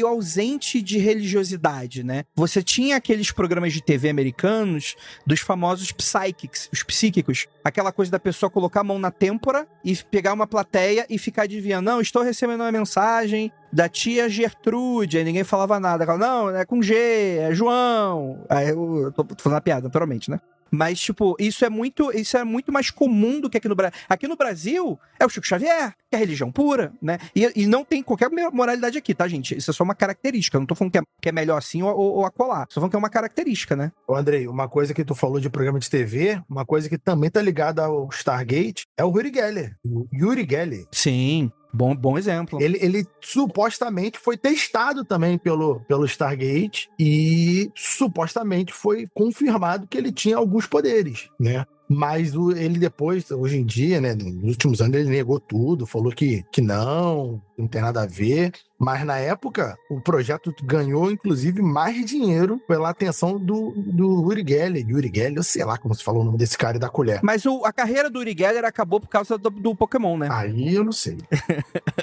ausente de religiosidade, né? Você tinha aqueles programas de TV americanos dos famosos psychics, os psíquicos. Aquela coisa da pessoa colocar a mão na têmpora e pegar uma plateia e ficar adivinhando. Não, estou recebendo uma mensagem da tia Gertrude. Aí ninguém falava nada. Ela, não, é com G, é João. Aí eu tô fazendo uma piada, naturalmente, né? Mas, tipo, isso é muito mais comum do que aqui no Brasil. Aqui no Brasil, é o Chico Xavier, que é religião pura, né? E não tem qualquer moralidade aqui, tá, gente? Isso é só uma característica. Eu não tô falando que é melhor assim ou acolá. Tô falando que é uma característica, né? Ô, Andrei, uma coisa que tu falou de programa de TV, uma coisa que também tá ligada ao Stargate, é o Uri Geller. O Uri Geller. Sim. Bom exemplo. Ele supostamente foi testado também pelo Stargate e supostamente foi confirmado que ele tinha alguns poderes, né? Mas ele depois, hoje em dia, né, nos últimos anos, ele negou tudo, falou que não tem nada a ver. Mas na época, o projeto ganhou, inclusive, mais dinheiro pela atenção do Uri Geller. Uri Geller, eu sei lá como se falou o nome desse cara e da colher. Mas a carreira do Uri Geller acabou por causa do Pokémon, né? Aí eu não sei.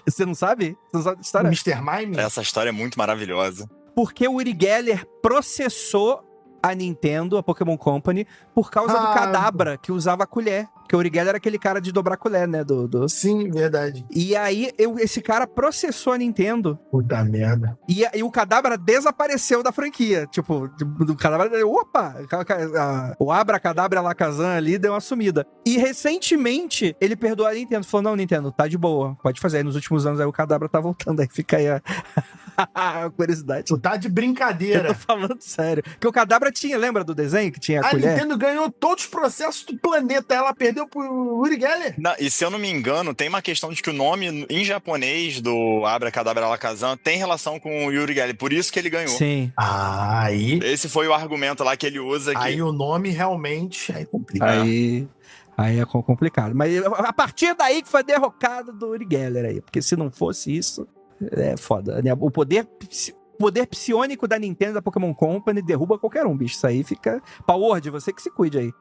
Você não sabe? Você não sabe a história? Mr. Mime? Essa história é muito maravilhosa. Porque o Uri Geller processou a Nintendo, a Pokémon Company, por causa do Kadabra, que usava a colher. Porque o Uri Geller era aquele cara de dobrar colher, né? Sim, verdade. E aí, esse cara processou a Nintendo. Puta merda. E o Kadabra desapareceu da franquia. Tipo, do Kadabra... Opa! O Abracadabra Alakazam ali deu uma sumida. E recentemente, ele perdoou a Nintendo. Falou, não, Nintendo, tá de boa. Pode fazer. Aí nos últimos anos, aí o Kadabra tá voltando. Aí fica aí a curiosidade. Tu tá de brincadeira. Eu tô falando sério. Porque o Kadabra tinha, lembra do desenho que tinha a colher? A Nintendo ganhou todos os processos do planeta. Ela perdeu pro Uri Geller. Não, e se eu não me engano, tem uma questão de que o nome em japonês do Abracadabra Alakazam tem relação com o Uri Geller, por isso que ele ganhou. Sim. Aí... Esse foi o argumento lá que ele usa. Aí o nome realmente é complicado. Aí é complicado. Mas a partir daí que foi derrocado do Uri Geller aí. Porque se não fosse isso, é foda. Né? O poder psiônico da Nintendo, da Pokémon Company, derruba qualquer um, bicho. Isso aí fica... Powerword, você que se cuide aí.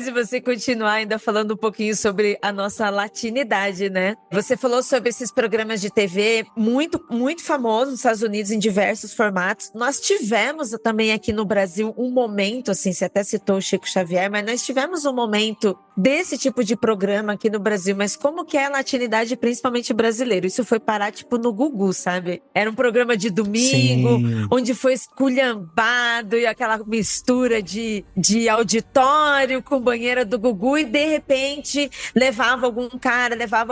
Se você continuar ainda falando um pouquinho sobre a nossa latinidade, né? Você falou sobre esses programas de TV muito, muito famosos nos Estados Unidos, em diversos formatos. Nós tivemos também aqui no Brasil um momento, assim, você até citou o Chico Xavier, mas nós tivemos um momento desse tipo de programa aqui no Brasil. Mas como que é a latinidade, principalmente brasileiro? Isso foi parar, tipo, no Gugu, sabe? Era um programa de domingo, Sim. onde foi esculhambado e aquela mistura de auditório com banheira do Gugu, e de repente levava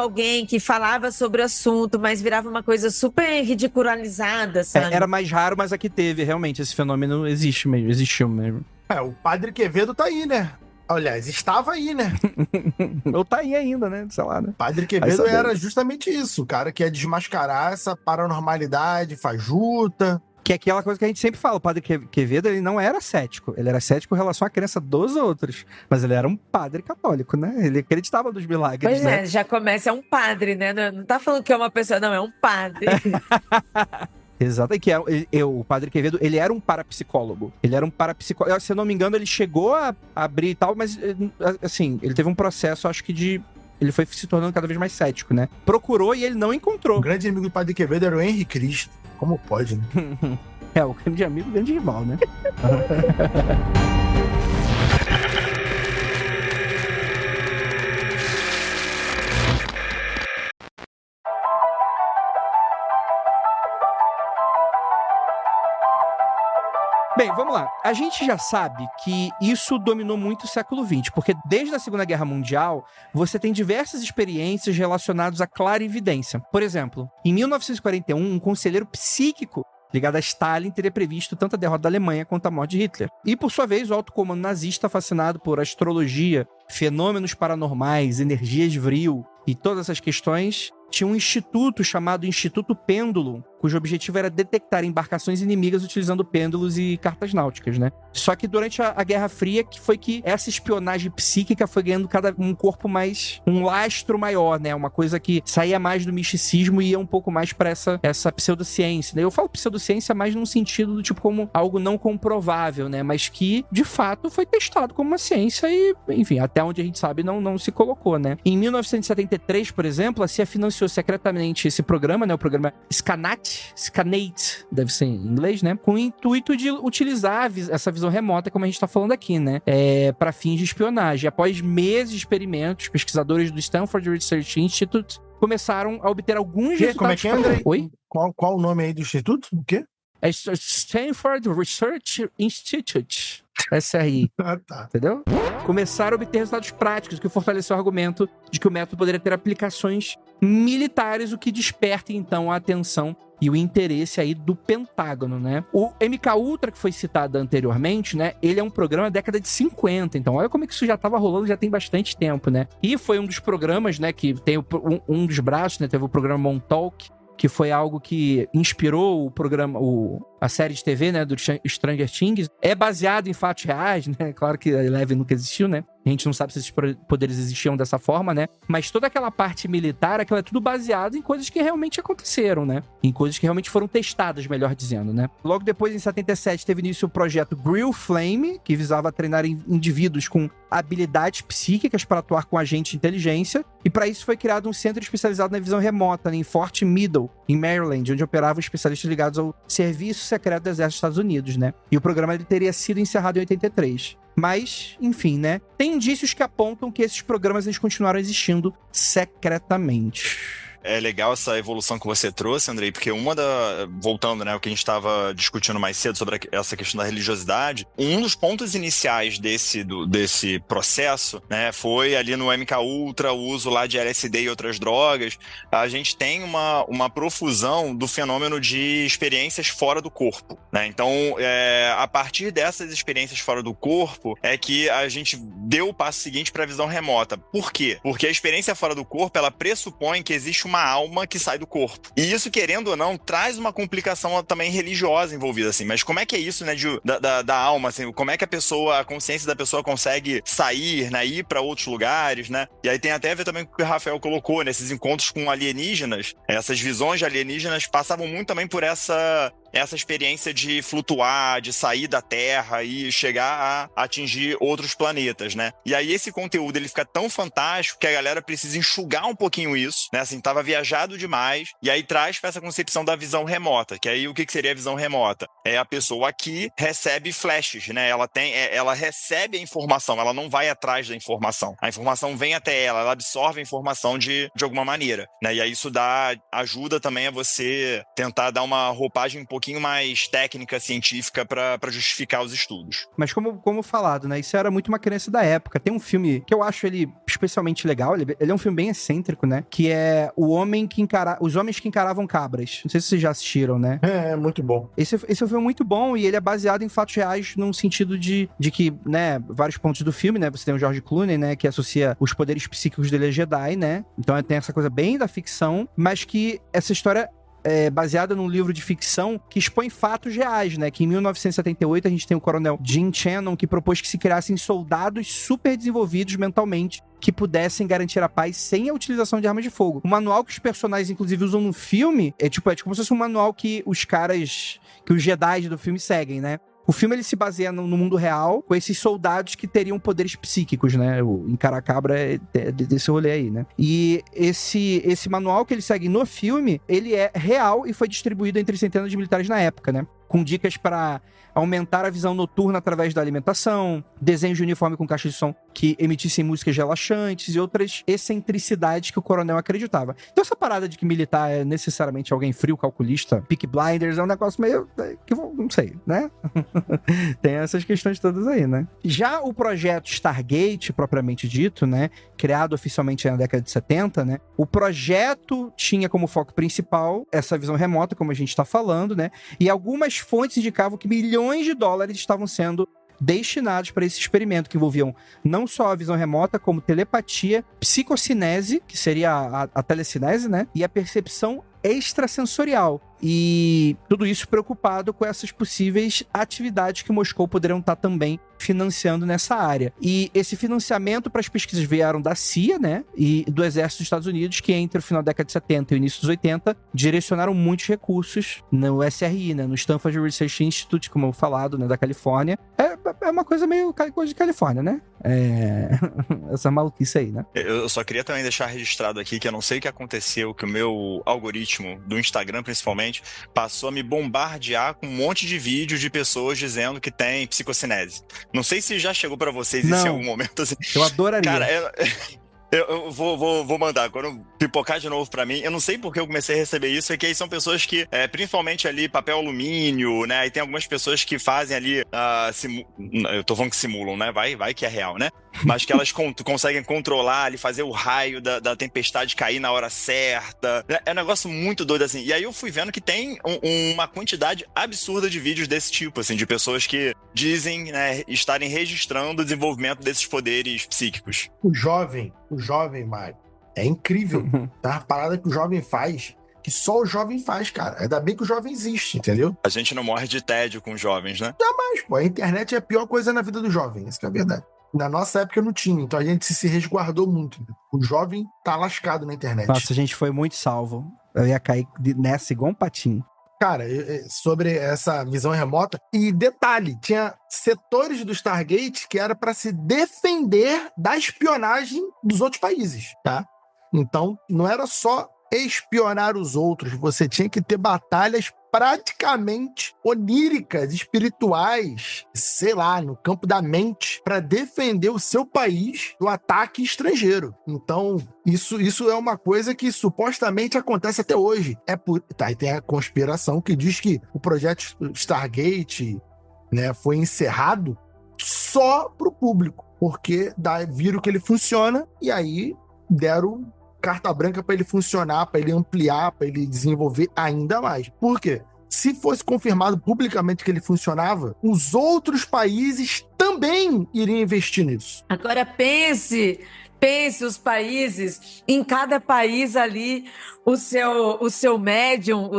alguém que falava sobre o assunto, mas virava uma coisa super ridicularizada, sabe? Era mais raro, mas aqui teve, realmente, esse fenômeno existiu mesmo. O Padre Quevedo tá aí, né? Aliás, estava aí, né? Ou tá aí ainda, né? Sei lá, né? Padre Quevedo era justamente isso. O cara que ia desmascarar essa paranormalidade fajuta. Que é aquela coisa que a gente sempre fala. O Padre Quevedo, ele não era cético. Ele era cético em relação à crença dos outros. Mas ele era um padre católico, né? Ele acreditava nos milagres, Pois né? já começa, é um padre, né? Não tá falando que é uma pessoa, não, é um padre. Exato, e que o Padre Quevedo, ele era um parapsicólogo. Se eu não me engano, ele chegou a abrir e tal, mas, assim, ele teve um processo, acho que ele foi se tornando cada vez mais cético, né? Procurou e ele não encontrou. O grande inimigo do Padre Quevedo era o Henri Cristo. Como pode, né? O grande amigo, o grande rival, né? Bem, vamos lá. A gente já sabe que isso dominou muito o século XX, porque desde a Segunda Guerra Mundial, você tem diversas experiências relacionadas à clarividência. Por exemplo, em 1941, um conselheiro psíquico ligado a Stalin teria previsto tanto a derrota da Alemanha quanto a morte de Hitler. E, por sua vez, o alto comando nazista, fascinado por astrologia, fenômenos paranormais, energias vril e todas essas questões, tinha um instituto chamado Instituto Pêndulo, cujo objetivo era detectar embarcações inimigas utilizando pêndulos e cartas náuticas, né? Só que durante a Guerra Fria foi que essa espionagem psíquica foi ganhando um corpo mais... um lastro maior, né? Uma coisa que saía mais do misticismo e ia um pouco mais para essa pseudociência, né? Eu falo pseudociência mais num sentido do tipo como algo não comprovável, né? Mas que, de fato, foi testado como uma ciência e, enfim, até onde a gente sabe, não se colocou, né? Em 1973, por exemplo, a CIA financiou secretamente esse programa, né? O programa Scanate, deve ser em inglês, né? Com o intuito de utilizar essa visão remota, como a gente tá falando aqui, né? Para fins de espionagem. Após meses de experimentos, pesquisadores do Stanford Research Institute começaram a obter alguns resultados... Como é que é, André? Oi? Qual o nome aí do instituto? O quê? É Stanford Research Institute. SRI. Tá. Entendeu? Começaram a obter resultados práticos, que fortaleceu o argumento de que o método poderia ter aplicações militares, o que desperta, então, a atenção e o interesse aí do Pentágono, né? O MKUltra, que foi citado anteriormente, né? Ele é um programa da década de 50, então olha como é que isso já estava rolando, já tem bastante tempo, né? E foi um dos programas, né, que tem um dos braços, né? Teve o programa Montauk, que foi algo que inspirou o programa, a série de TV, né, do Stranger Things. É baseado em fatos reais, né? Claro que a Eleven nunca existiu, né? A gente não sabe se esses poderes existiam dessa forma, né? Mas toda aquela parte militar, aquilo é tudo baseado em coisas que realmente aconteceram, né? Em coisas que realmente foram testadas, melhor dizendo, né? Logo depois, em 77, teve início o projeto Grill Flame, que visava treinar indivíduos com habilidades psíquicas para atuar com agentes de inteligência. E para isso foi criado um centro especializado na visão remota, né, em Fort Middle, em Maryland, onde operavam especialistas ligados ao serviço secreto do Exército dos Estados Unidos, né? E o programa ele teria sido encerrado em 83. Mas, enfim, né? Tem indícios que apontam que esses programas eles continuaram existindo secretamente. É legal essa evolução que você trouxe, Andrei, porque voltando, né, o que a gente estava discutindo mais cedo sobre essa questão da religiosidade, um dos pontos iniciais desse processo, né, foi ali no MK Ultra, o uso lá de LSD e outras drogas. A gente tem uma profusão do fenômeno de experiências fora do corpo, né? Então, a partir dessas experiências fora do corpo é que a gente deu o passo seguinte para a visão remota. Por quê? Porque a experiência fora do corpo, ela pressupõe que existe uma alma que sai do corpo. E isso, querendo ou não, traz uma complicação também religiosa envolvida, assim. Mas como é que é isso, né, da alma, assim? Como é que a consciência da pessoa consegue sair, né, ir para outros lugares, né? E aí tem até a ver também com o que o Rafael colocou, nesses encontros com alienígenas. Essas visões de alienígenas passavam muito também por essa experiência de flutuar, de sair da Terra e chegar a atingir outros planetas, né? E aí esse conteúdo, ele fica tão fantástico que a galera precisa enxugar um pouquinho isso, né? Assim, tava viajado demais, e aí traz para essa concepção da visão remota, que aí o que seria a visão remota? É a pessoa aqui recebe flashes, né? Ela recebe a informação, ela não vai atrás da informação. A informação vem até ela absorve a informação de alguma maneira, né? E aí isso ajuda também a você tentar dar uma roupagem um pouquinho mais técnica, científica para justificar os estudos. Mas como falado, né? Isso era muito uma crença da época. Tem um filme que eu acho ele especialmente legal, ele é um filme bem excêntrico, né? Que é Os Homens que Encaravam Cabras. Não sei se vocês já assistiram, né? É muito bom. Esse é um filme muito bom e ele é baseado em fatos reais num sentido de que, né, vários pontos do filme, né? Você tem o George Clooney, né? Que associa os poderes psíquicos dele a Jedi, né? Então tem essa coisa bem da ficção, mas que essa história baseada num livro de ficção que expõe fatos reais, né? Que em 1978 a gente tem o coronel Jim Shannon que propôs que se criassem soldados super desenvolvidos mentalmente que pudessem garantir a paz sem a utilização de armas de fogo. O manual que os personagens, inclusive, usam no filme é como se fosse um manual que os Jedi do filme seguem, né? O filme ele se baseia no mundo real, com esses soldados que teriam poderes psíquicos, né? O Encarar Cabra é desse rolê aí, né? E esse manual que eles seguem no filme, ele é real e foi distribuído entre centenas de militares na época, né? Com dicas para aumentar a visão noturna através da alimentação, desenhos de uniforme com caixa de som que emitissem músicas relaxantes e outras excentricidades que o coronel acreditava. Então essa parada de que militar é necessariamente alguém frio, calculista, Peaky Blinders, é um negócio meio... que não sei, né? Tem essas questões todas aí, né? Já o projeto Stargate, propriamente dito, né? Criado oficialmente na década de 70, né? O projeto tinha como foco principal essa visão remota, como a gente tá falando, né? E algumas fontes indicavam que milhões de dólares estavam sendo destinados para esse experimento, que envolviam não só a visão remota, como telepatia, psicocinese, que seria a telecinese, né? E a percepção extrasensorial. E tudo isso preocupado com essas possíveis atividades que Moscou poderiam estar também financiando nessa área. E esse financiamento para as pesquisas vieram da CIA, né? E do Exército dos Estados Unidos, que entre o final da década de 70 e o início dos 80, direcionaram muitos recursos no SRI, né? No Stanford Research Institute, como eu falado, né? Da Califórnia. É uma coisa meio coisa de Califórnia, né? Essa maluquice aí, né? Eu só queria também deixar registrado aqui que eu não sei o que aconteceu, que o meu algoritmo do Instagram, principalmente, passou a me bombardear com um monte de vídeos de pessoas dizendo que tem psicocinese. Não sei se já chegou pra vocês isso em algum momento. Assim. Eu adoraria. Cara, eu vou mandar, quando pipocar de novo pra mim, eu não sei porque eu comecei a receber isso, é que aí são pessoas que, principalmente ali, papel alumínio, né, e tem algumas pessoas que fazem ali, eu tô falando que simulam, né, vai que é real, né, mas que elas conseguem controlar ali, fazer o raio da tempestade cair na hora certa, é um negócio muito doido, assim, e aí eu fui vendo que tem uma quantidade absurda de vídeos desse tipo, assim, de pessoas que dizem, né, estarem registrando o desenvolvimento desses poderes psíquicos. O jovem, Mário, é incrível, tá? A parada que o jovem faz, que só o jovem faz, cara. Ainda bem que o jovem existe, entendeu? A gente não morre de tédio com os jovens, né? Jamais, pô. A internet é a pior coisa na vida do jovem, isso que é a verdade. Na nossa época não tinha, então a gente se resguardou muito. O jovem tá lascado na internet. Nossa, a gente foi muito salvo. Eu ia cair nessa igual um patinho. Cara, sobre essa visão remota, e detalhe, tinha setores do Stargate que era para se defender da espionagem dos outros países, tá? Então, não era só espionar os outros, você tinha que ter batalhas praticamente oníricas, espirituais, sei lá, no campo da mente, para defender o seu país do ataque estrangeiro. Então, isso é uma coisa que supostamente acontece até hoje. E tem a conspiração que diz que o projeto Stargate, né, foi encerrado só para o público, porque viram que ele funciona e aí deram carta branca para ele funcionar, para ele ampliar, para ele desenvolver ainda mais. Por quê? Se fosse confirmado publicamente que ele funcionava, os outros países também iriam investir nisso. Agora pense os países, em cada país ali, o seu médium,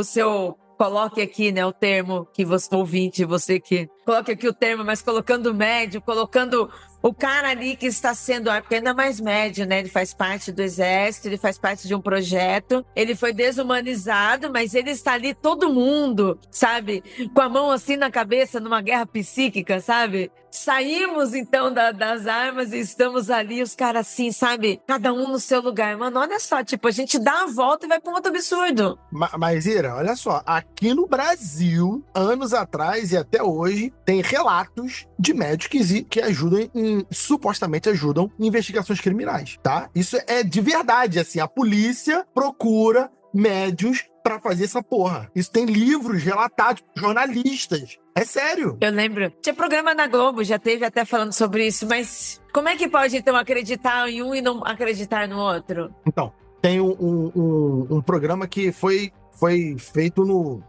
coloque aqui, né, o termo que você, ouvinte, você que coloque aqui o termo, mas colocando médium, colocando o cara ali que está sendo, porque ainda mais médio, né? Ele faz parte do exército, ele faz parte de um projeto, ele foi desumanizado, mas ele está ali, todo mundo, sabe? Com a mão assim na cabeça, numa guerra psíquica, sabe? Saímos então das armas e estamos ali, os caras assim, sabe? Cada um no seu lugar. Mano, olha só, tipo, a gente dá a volta e vai para um outro absurdo. Mas, Ira, olha só, aqui no Brasil, anos atrás e até hoje, tem relatos de médicos que ajudam supostamente ajudam em investigações criminais, tá? Isso é de verdade, assim, a polícia procura médios pra fazer essa porra. Isso tem livros relatados, jornalistas. É sério. Eu lembro. Tinha programa na Globo, já teve até falando sobre isso, mas como é que pode, então, acreditar em um e não acreditar no outro? Então, tem um programa que foi feito no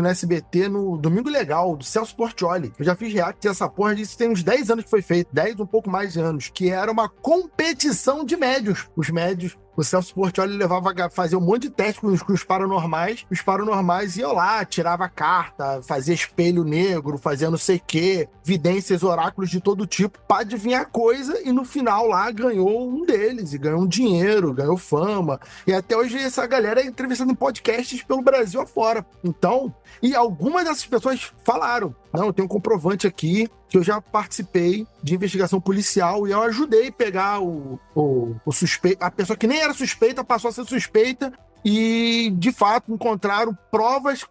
SBT no Domingo Legal, do Celso Portiolli. Eu já fiz react dessa porra, isso tem uns 10 anos que foi feito, 10, um pouco mais de anos, que era uma competição de médios. Os médios, o Celso Portiolli fazia um monte de testes com os paranormais iam lá, tirava carta, fazia espelho negro, fazia não sei o quê, vidências, oráculos de todo tipo, pra adivinhar coisa, e no final lá ganhou um deles, e ganhou um dinheiro, ganhou fama, e até hoje essa galera é entrevistada em podcasts pelo Brasil afora. Então, e algumas dessas pessoas falaram, não, eu tenho um comprovante aqui que eu já participei de investigação policial e eu ajudei a pegar o suspeito, a pessoa que nem era suspeita passou a ser suspeita e, de fato, encontraram provas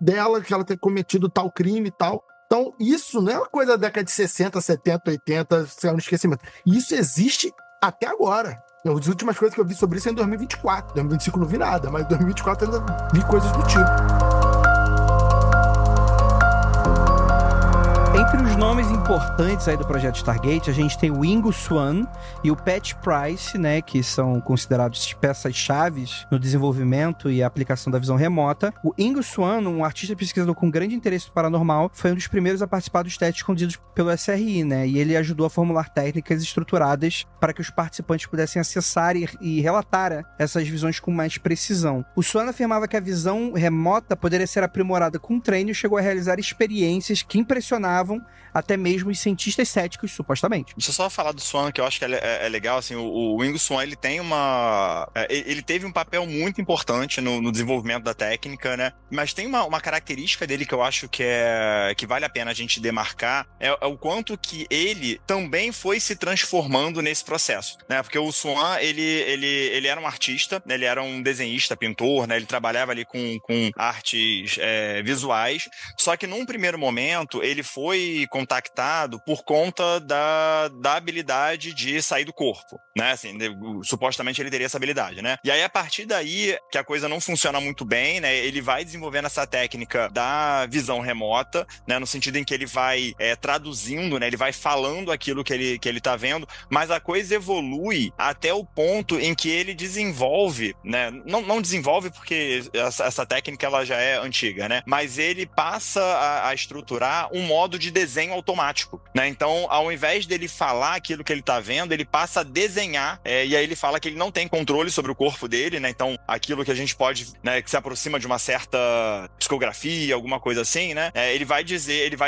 dela que ela ter cometido tal crime e tal. Então, isso não é uma coisa da década de 60, 70, 80, se no esquecimento. Isso existe até agora. As últimas coisas que eu vi sobre isso é em 2024. Em 2025 não vi nada, mas em 2024 ainda vi coisas do tipo. Entre os nomes importantes aí do projeto Stargate, a gente tem o Ingo Swann e o Pat Price, né, que são considerados peças-chaves no desenvolvimento e aplicação da visão remota. O Ingo Swann, um artista pesquisador com grande interesse no paranormal, foi um dos primeiros a participar dos testes conduzidos pelo SRI, né, e ele ajudou a formular técnicas estruturadas para que os participantes pudessem acessar e relatar essas visões com mais precisão. O Swann afirmava que a visão remota poderia ser aprimorada com treino e chegou a realizar experiências que impressionavam até mesmo os cientistas céticos, supostamente. Deixa eu só falar do Swann, que eu acho que é legal, assim, o Ingo Swann, ele tem ele teve um papel muito importante no desenvolvimento da técnica, né, mas tem uma característica dele que eu acho que vale a pena a gente demarcar, é o quanto que ele também foi se transformando nesse processo, né, porque o Swann, ele era um artista, né, ele era um desenhista, pintor, né, ele trabalhava ali com artes visuais, só que num primeiro momento, ele foi contactado por conta da habilidade de sair do corpo, né? Assim, supostamente ele teria essa habilidade, né? E aí, a partir daí, que a coisa não funciona muito bem, né? Ele vai desenvolvendo essa técnica da visão remota, né? No sentido em que ele vai traduzindo, né? Ele vai falando aquilo que ele tá vendo, mas a coisa evolui até o ponto em que ele desenvolve, né? Não desenvolve porque essa técnica ela já é antiga, né? Mas ele passa a estruturar um modo de desenho automático, né? Então, ao invés dele falar aquilo que ele tá vendo, ele passa a desenhar, e aí ele fala que ele não tem controle sobre o corpo dele, né? Então, aquilo que a gente pode, né, que se aproxima de uma certa psicografia, alguma coisa assim, né? Ele vai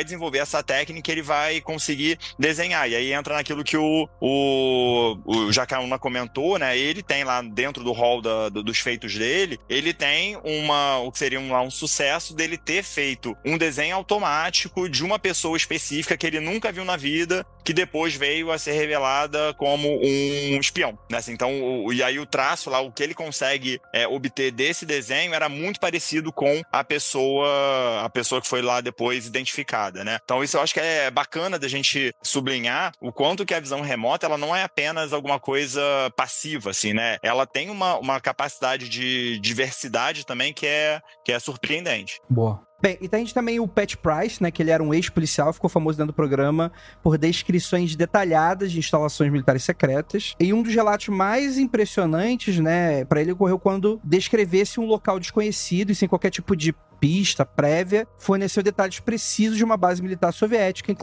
desenvolver essa técnica e ele vai conseguir desenhar. E aí entra naquilo que o Jacaúna comentou, né? Ele tem lá dentro do hall dos feitos dele, ele tem o que seria um sucesso dele ter feito um desenho automático de uma pessoa específica que ele nunca viu na vida, que depois veio a ser revelada como um espião, né? Assim, então, e aí o traço lá, o que ele consegue obter desse desenho era muito parecido com a pessoa que foi lá depois identificada, né? Então isso eu acho que é bacana da gente sublinhar o quanto que a visão remota, ela não é apenas alguma coisa passiva, assim, né? Ela tem uma capacidade de diversidade também que é surpreendente. Boa. Bem, e tem também o Pat Price, né, que ele era um ex-policial, ficou famoso dentro do programa por descrições detalhadas de instalações militares secretas. E um dos relatos mais impressionantes, né, para ele ocorreu quando descrevesse um local desconhecido e sem qualquer tipo de pista prévia, forneceu detalhes precisos de uma base militar soviética,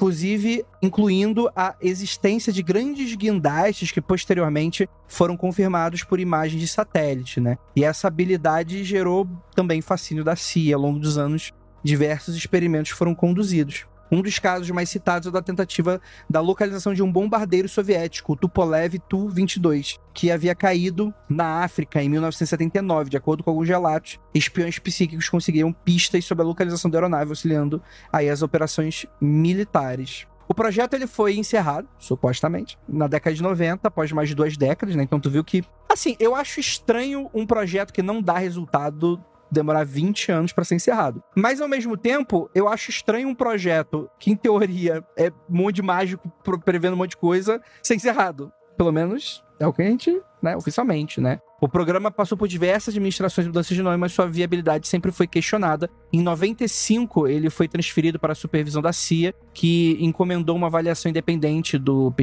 incluindo a existência de grandes guindastes que posteriormente foram confirmados por imagens de satélite, né? E essa habilidade gerou também fascínio da CIA. Ao longo dos anos, diversos experimentos foram conduzidos. Um dos casos mais citados é o da tentativa da localização de um bombardeiro soviético, o Tupolev Tu-22, que havia caído na África em 1979. De acordo com alguns relatos, espiões psíquicos conseguiram pistas sobre a localização da aeronave, auxiliando aí as operações militares. O projeto ele foi encerrado, supostamente, na década de 90, após mais de 2 décadas, né? Então tu viu que... Assim, eu acho estranho um projeto que não dá resultado demorar 20 anos pra ser encerrado. Mas, ao mesmo tempo, eu acho estranho um projeto que, em teoria, é um monte de mágico prevendo um monte de coisa, ser encerrado. Pelo menos é o que a gente, né, oficialmente, né? O programa passou por diversas administrações e mudanças de nome, mas sua viabilidade sempre foi questionada. Em 95, ele foi transferido para a supervisão da CIA, que encomendou uma avaliação independente do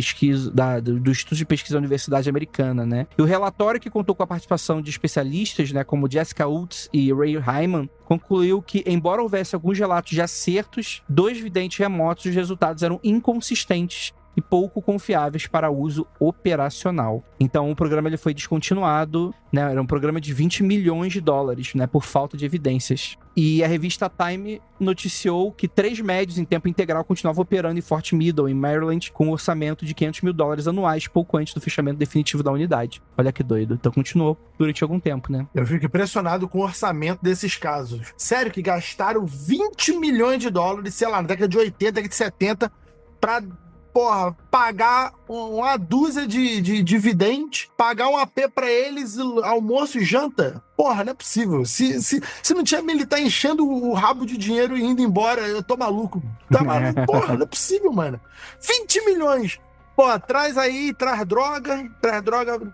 Instituto de Pesquisa da Universidade Americana, né? E o relatório, que contou com a participação de especialistas, né, como Jessica Utz e Ray Hyman, concluiu que, embora houvesse alguns relatos de acertos dos videntes remotos, os resultados eram inconsistentes e pouco confiáveis para uso operacional. Então o programa ele foi descontinuado, né? Era um programa de $20 milhões, né, por falta de evidências. E a revista Time noticiou que 3 médios em tempo integral continuavam operando em Fort Middle, em Maryland, com um orçamento de $500 mil anuais, pouco antes do fechamento definitivo da unidade. Olha que doido. Então continuou durante algum tempo, né? Eu fico impressionado com o orçamento desses casos. Sério que gastaram $20 milhões, sei lá, na década de 80, década de 70, pra... pagar uma dúzia de vidente, pagar um AP pra eles, almoço e janta. Porra, não é possível. Se não tinha militar enchendo o rabo de dinheiro e indo embora, eu tô maluco. Tá maluco? Porra, não é possível, mano. 20 milhões. Pô, traz droga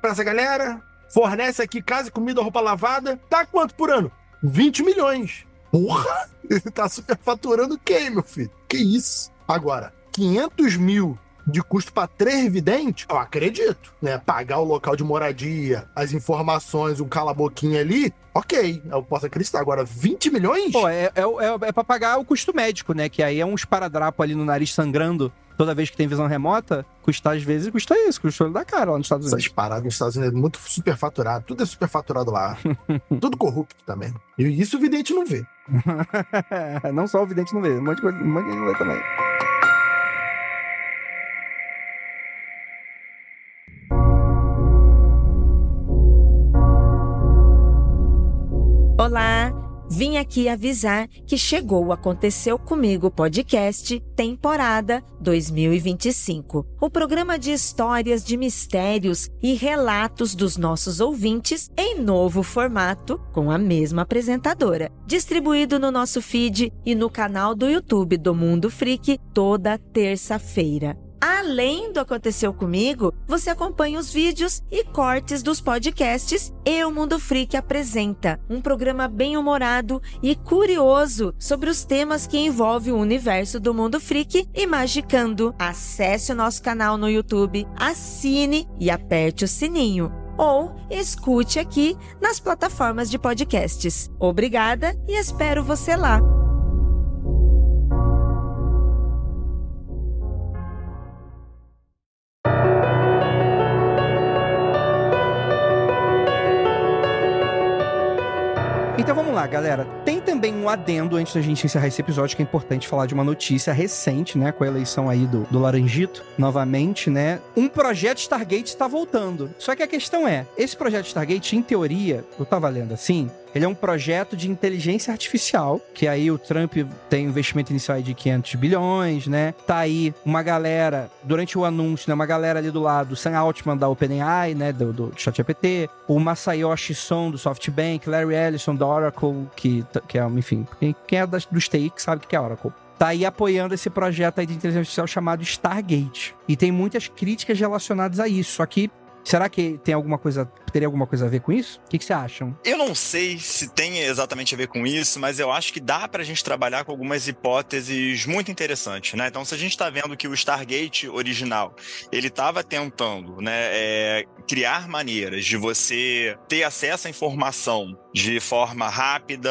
pra essa galera, fornece aqui casa, comida, roupa lavada. Tá quanto por ano? 20 milhões. Porra! Tá superfaturando o quê, meu filho? Que isso? Agora, 500 mil de custo para 3 videntes, eu acredito, né? Pagar o local de moradia, as informações, um cala-boquinha ali, ok, eu posso acreditar. Agora, 20 milhões? Pô, é pra pagar o custo médico, né? Que aí é um esparadrapo ali no nariz sangrando toda vez que tem visão remota, às vezes custa isso, custa o olho da cara lá nos Estados Unidos. Essas paradas nos Estados Unidos, muito superfaturado, tudo é superfaturado lá. Tudo corrupto também. E isso o vidente não vê. Não só o vidente não vê, um monte de coisa, não vê também. Olá, vim aqui avisar que chegou o Aconteceu Comigo podcast, temporada 2025. O programa de histórias de mistérios e relatos dos nossos ouvintes em novo formato, com a mesma apresentadora. Distribuído no nosso feed e no canal do YouTube do Mundo Freak toda terça-feira. Além do Aconteceu Comigo, você acompanha os vídeos e cortes dos podcasts e o Mundo Freak apresenta, um programa bem-humorado e curioso sobre os temas que envolvem o universo do Mundo Freak e Magicando. Acesse o nosso canal no YouTube, assine e aperte o sininho. Ou escute aqui nas plataformas de podcasts. Obrigada e espero você lá! Então vamos lá, galera. Tem também um adendo antes da gente encerrar esse episódio, que é importante falar de uma notícia recente, né? Com a eleição aí do Laranjito, novamente, né? Um projeto Stargate está voltando. Só que a questão é, esse projeto Stargate, em teoria, eu tava lendo assim, Ele é um projeto de inteligência artificial, que aí o Trump tem um investimento inicial aí de 500 bilhões, né? Tá aí uma galera, durante o anúncio, né? Uma galera ali do lado, o Sam Altman da OpenAI, né? Do ChatGPT, o Masayoshi Son do SoftBank, Larry Ellison da Oracle, que é, enfim, quem é dos TI que sabe o que é Oracle. Tá aí apoiando esse projeto aí de inteligência artificial chamado Stargate. E tem muitas críticas relacionadas a isso. Só que, será que teria alguma coisa a ver com isso? O que vocês acham? Eu não sei se tem exatamente a ver com isso, mas eu acho que dá pra gente trabalhar com algumas hipóteses muito interessantes, né? Então, se a gente tá vendo que o Stargate original, ele estava tentando, né, criar maneiras de você ter acesso à informação de forma rápida,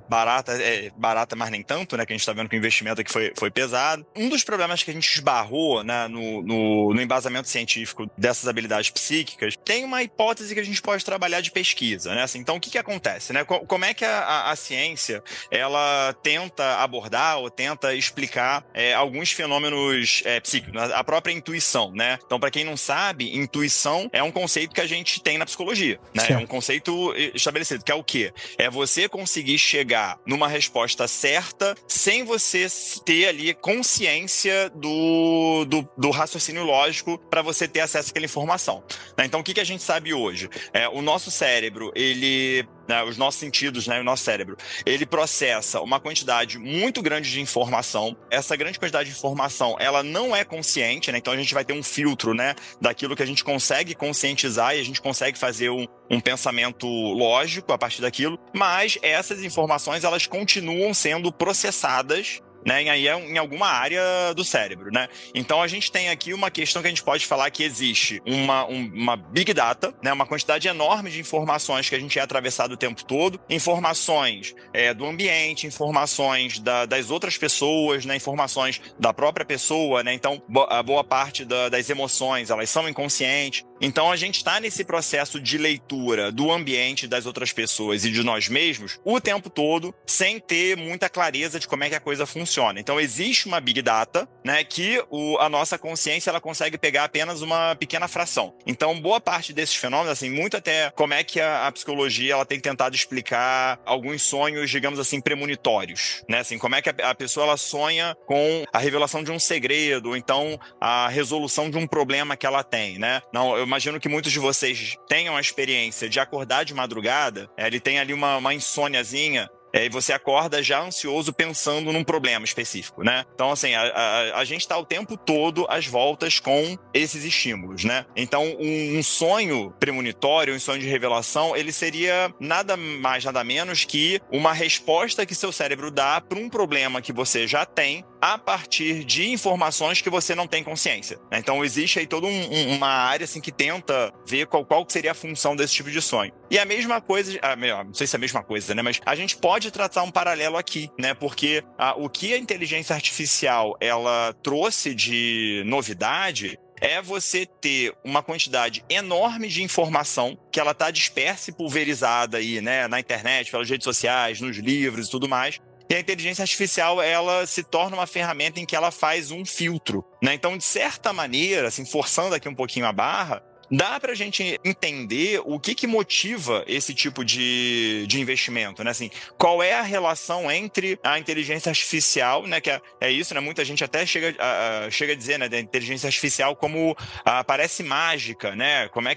barata, mas nem tanto, né? Que a gente tá vendo que o investimento aqui foi pesado. Um dos problemas que a gente esbarrou, né, no embasamento científico dessas habilidades psíquicas, tem uma hipótese que a gente pode trabalhar de pesquisa, né? Assim, então, o que acontece, né? Como é que a ciência, ela tenta abordar ou tenta explicar alguns fenômenos psíquicos, a própria intuição, né? Então, para quem não sabe, intuição é um conceito que a gente tem na psicologia, né? Certo. É um conceito estabelecido, que é o quê? É você conseguir chegar numa resposta certa sem você ter ali consciência do raciocínio lógico para você ter acesso àquela informação, né? Então, o que a gente sabe hoje? O nosso cérebro, os nossos sentidos, né, o nosso cérebro, ele processa uma quantidade muito grande de informação. Essa grande quantidade de informação, ela não é consciente, né? Então a gente vai ter um filtro, né, daquilo que a gente consegue conscientizar e a gente consegue fazer um pensamento lógico a partir daquilo, mas essas informações, elas continuam sendo processadas, né, em alguma área do cérebro, né? Então a gente tem aqui uma questão que a gente pode falar que existe uma big data, né, uma quantidade enorme de informações que a gente é atravessado o tempo todo, informações do ambiente, informações das outras pessoas, né, informações da própria pessoa, né? Então a boa parte das emoções, elas são inconscientes. Então a gente está nesse processo de leitura do ambiente, das outras pessoas e de nós mesmos o tempo todo, sem ter muita clareza de como é que a coisa funciona. Então existe uma big data, né, que a nossa consciência, ela consegue pegar apenas uma pequena fração. Então boa parte desses fenômenos, assim, muito até como é que a psicologia, ela tem tentado explicar alguns sonhos, digamos assim, premonitórios, né? Assim, como é que a pessoa, ela sonha com a revelação de um segredo, ou então a resolução de um problema que ela tem, né? Não, eu imagino que muitos de vocês tenham a experiência de acordar de madrugada, ele tem ali uma insôniazinha, e você acorda já ansioso pensando num problema específico, né? Então, assim, a gente está o tempo todo às voltas com esses estímulos, né? Então, um sonho premonitório, um sonho de revelação, ele seria nada mais, nada menos que uma resposta que seu cérebro dá para um problema que você já tem a partir de informações que você não tem consciência, né? Então, existe aí toda uma área, assim, que tenta ver qual seria a função desse tipo de sonho. E a mesma coisa, não sei se é a mesma coisa, né? Mas a gente pode traçar um paralelo aqui, né? Porque o que a inteligência artificial, ela trouxe de novidade é você ter uma quantidade enorme de informação que ela está dispersa e pulverizada aí, né? Na internet, pelas redes sociais, nos livros e tudo mais. E a inteligência artificial, ela se torna uma ferramenta em que ela faz um filtro, né? Então, de certa maneira, assim, forçando aqui um pouquinho a barra, dá para a gente entender o que motiva esse tipo de investimento, né? Assim, qual é a relação entre a inteligência artificial, né? Que é isso, né? Muita gente até chega a dizer, né, da inteligência artificial como parece mágica, né? Como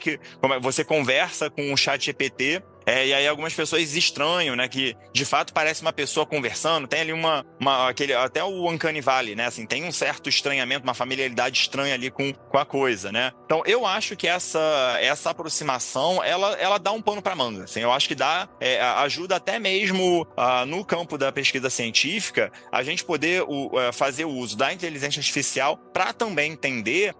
você conversa com o ChatGPT. E aí algumas pessoas estranham, né, que de fato parece uma pessoa conversando, tem ali até o Uncanny Valley, né, assim, tem um certo estranhamento, uma familiaridade estranha ali com a coisa, né. Então eu acho que essa aproximação, ela dá um pano para manga, assim, eu acho que ajuda até mesmo no campo da pesquisa científica, a gente poder fazer o uso da inteligência artificial para também entender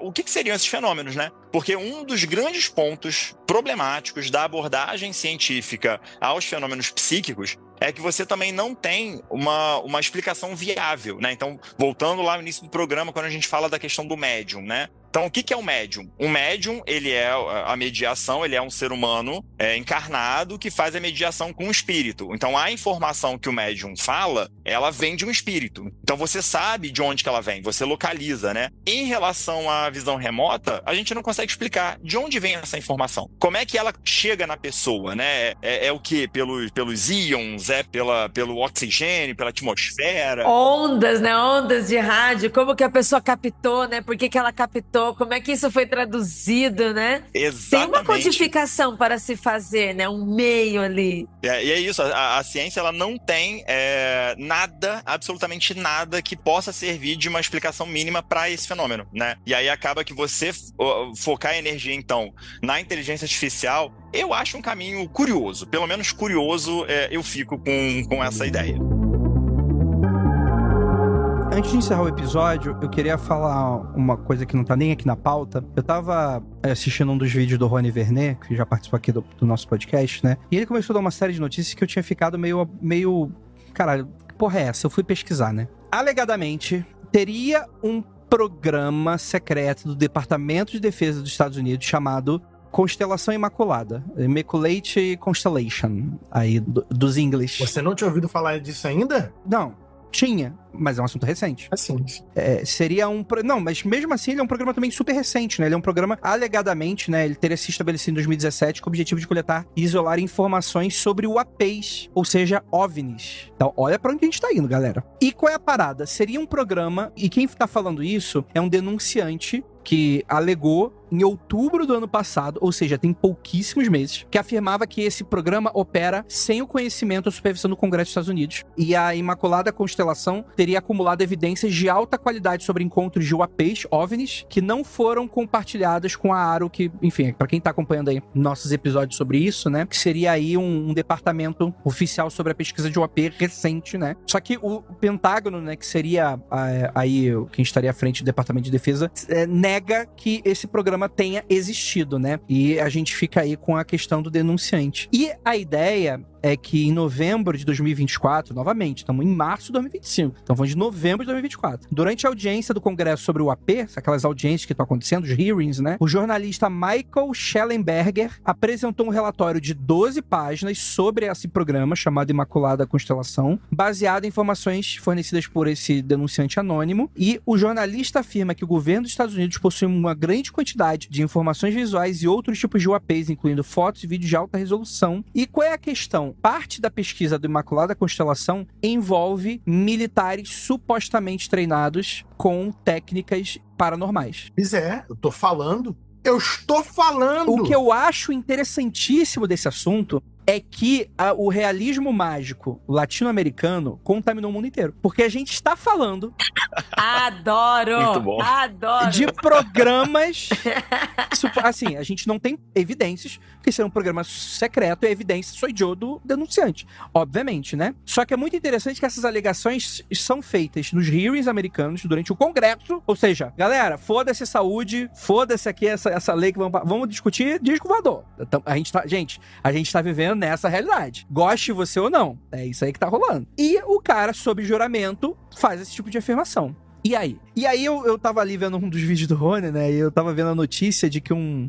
o que seriam esses fenômenos, né. Porque um dos grandes pontos problemáticos da abordagem científica aos fenômenos psíquicos é que você também não tem uma explicação viável, né? Então, voltando lá no início do programa, quando a gente fala da questão do médium, né? Então, o que é o médium? O médium, ele é a mediação, ele é um ser humano encarnado que faz a mediação com o espírito. Então, a informação que o médium fala, ela vem de um espírito. Então, você sabe de onde que ela vem, você localiza, né? Em relação à visão remota, a gente não consegue explicar de onde vem essa informação. Como é que ela chega na pessoa, né? É o quê? Pelos íons? Pelo oxigênio, pela atmosfera? Ondas, né? Ondas de rádio. Como que a pessoa captou, né? Por que ela captou? Como é que isso foi traduzido, né? Exatamente. Tem uma codificação para se fazer, né? Um meio ali. E é isso, a ciência ela não tem nada, absolutamente nada que possa servir de uma explicação mínima para esse fenômeno, né? E aí acaba que você focar a energia, então, na inteligência artificial, eu acho um caminho curioso. Pelo menos curioso eu fico com essa ideia. Antes de encerrar o episódio, eu queria falar uma coisa que não tá nem aqui na pauta. Eu tava assistindo um dos vídeos do Rony Vernet, que já participou aqui do nosso podcast, né? E ele começou a dar uma série de notícias que eu tinha ficado meio... Caralho, que porra é essa? Eu fui pesquisar, né? Alegadamente, teria um programa secreto do Departamento de Defesa dos Estados Unidos chamado Constelação Imaculada. Immaculate Constellation, aí, dos inglês. Você não tinha ouvido falar disso ainda? Não. Tinha, mas é um assunto recente. Assim. Seria um... Não, mas mesmo assim ele é um programa também super recente, né? Ele é um programa, alegadamente, né? Ele teria se estabelecido em 2017 com o objetivo de coletar e isolar informações sobre UAPs, ou seja, OVNIs. Então, olha pra onde a gente tá indo, galera. E qual é a parada? Seria um programa, e quem tá falando isso é um denunciante que alegou em outubro do ano passado, ou seja, tem pouquíssimos meses, que afirmava que esse programa opera sem o conhecimento ou supervisão do Congresso dos Estados Unidos. E a Imaculada Constelação teria acumulado evidências de alta qualidade sobre encontros de UAPs, OVNIs, que não foram compartilhadas com a AARO, que, enfim, pra quem tá acompanhando aí nossos episódios sobre isso, né, que seria aí um departamento oficial sobre a pesquisa de UAP recente, né. Só que o Pentágono, né, que seria aí quem estaria à frente do Departamento de Defesa, nega que esse programa tenha existido, né? E a gente fica aí com a questão do denunciante. E a ideia é que em novembro de 2024, novamente, estamos em março de 2025, então vamos de novembro de 2024, durante a audiência do Congresso sobre o UAP, aquelas audiências que estão acontecendo, os hearings, né? O jornalista Michael Schellenberger apresentou um relatório de 12 páginas sobre esse programa chamado Imaculada Constelação, baseado em informações fornecidas por esse denunciante anônimo, e o jornalista afirma que o governo dos Estados Unidos possui uma grande quantidade de informações visuais e outros tipos de UAPs, incluindo fotos e vídeos de alta resolução. E qual é a questão? Parte da pesquisa do Imaculada Constelação envolve militares supostamente treinados com técnicas paranormais. Pois é, eu estou falando. O que eu acho interessantíssimo desse assunto é que o realismo mágico latino-americano contaminou o mundo inteiro. Porque a gente está falando... Adoro! Muito bom. Adoro! De programas... assim, a gente não tem evidências, porque isso é um programa secreto e a evidência só idiota do denunciante. Obviamente, né? Só que é muito interessante que essas alegações são feitas nos hearings americanos durante o Congresso. Ou seja, galera, foda-se saúde, foda-se aqui essa lei que vamos discutir disco voador. Então, a gente tá vivendo nessa realidade. Goste você ou não. É isso aí que tá rolando. E o cara, sob juramento, faz esse tipo de afirmação. E aí? E aí eu tava ali vendo um dos vídeos do Rony, né? E eu tava vendo a notícia de que um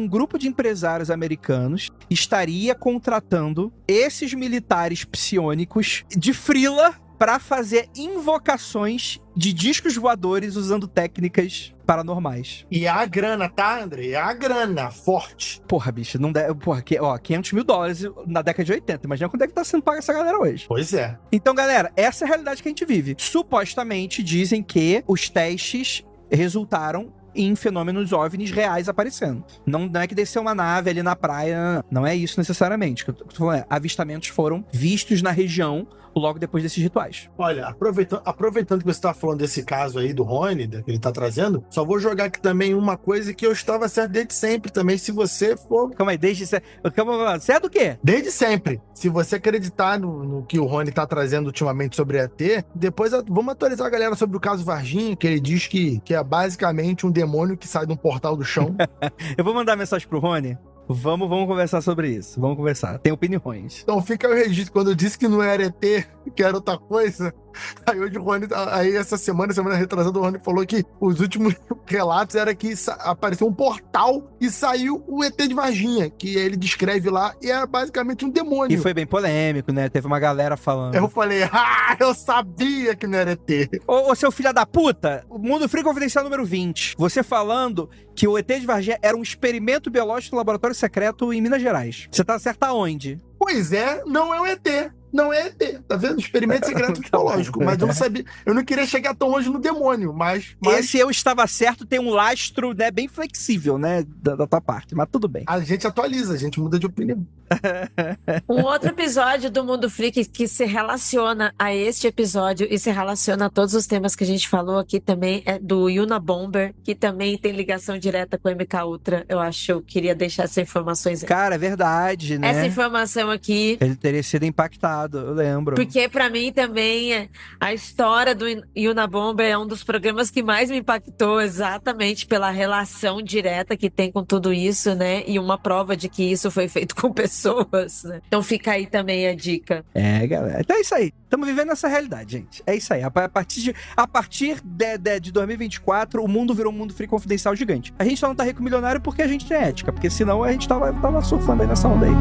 grupo de empresários americanos estaria contratando esses militares psionicos de frila pra fazer invocações de discos voadores usando técnicas paranormais. E a grana, tá, André? A grana, forte. Porra, bicho, não deve... Porra, $500 mil na década de 80. Imagina quanto é que tá sendo paga essa galera hoje. Pois é. Então, galera, essa é a realidade que a gente vive. Supostamente dizem que os testes resultaram em fenômenos OVNIs reais aparecendo. Não é que desceu uma nave ali na praia, não é isso necessariamente. O que eu tô falando é, avistamentos foram vistos na região logo depois desses rituais. Olha, aproveitando que você tá falando desse caso aí do Rony, que ele tá trazendo, só vou jogar aqui também uma coisa que eu estava certo desde sempre também, se você for... Calma aí, certo do quê? Desde sempre. Se você acreditar no que o Rony tá trazendo ultimamente sobre ET, depois vamos atualizar a galera sobre o caso Varginha, que ele diz que é basicamente um demônio que sai de um portal do chão. Eu vou mandar mensagem pro Rony Vamos conversar sobre isso. Vamos conversar. Tem opiniões. Então fica o registro. Quando eu disse que não era ET, que era outra coisa, aí hoje o Rony, aí essa semana retrasada, o Rony falou que os últimos relatos era que apareceu um portal e saiu o ET de Varginha, que ele descreve lá, e era basicamente um demônio. E foi bem polêmico, né? Teve uma galera falando. Eu falei, eu sabia que não era ET. Ô, seu filho da puta, o Mundo Freak Confidencial número 20. Você falando que o ET de Varginha era um experimento biológico no laboratório secreto em Minas Gerais. Você tá certo aonde? Pois é, não é um ET. Não é ET, tá vendo? Experimento secreto biológico. Mas eu não sabia, eu não queria chegar tão longe no demônio, mas... Esse eu estava certo, tem um lastro, né, bem flexível, né, da tua parte, mas tudo bem. A gente atualiza, a gente muda de opinião. Um outro episódio do Mundo Freak que se relaciona a este episódio e se relaciona a todos os temas que a gente falou aqui também é do Unabomber, que também tem ligação direta com o MK Ultra. Eu acho que eu queria deixar essas informações aí. Cara, é verdade, né? Essa informação aqui. Ele teria sido impactado, eu lembro. Porque pra mim também a história do Unabomber é um dos programas que mais me impactou, exatamente pela relação direta que tem com tudo isso, né? E uma prova de que isso foi feito com pessoas, né? Então fica aí também a dica. É, galera. Então é isso aí. Estamos vivendo essa realidade, gente. É isso aí. A partir de 2024, o mundo virou um mundo free confidencial gigante. A gente só não tá rico milionário porque a gente tem ética, porque senão a gente tava surfando aí nessa onda aí.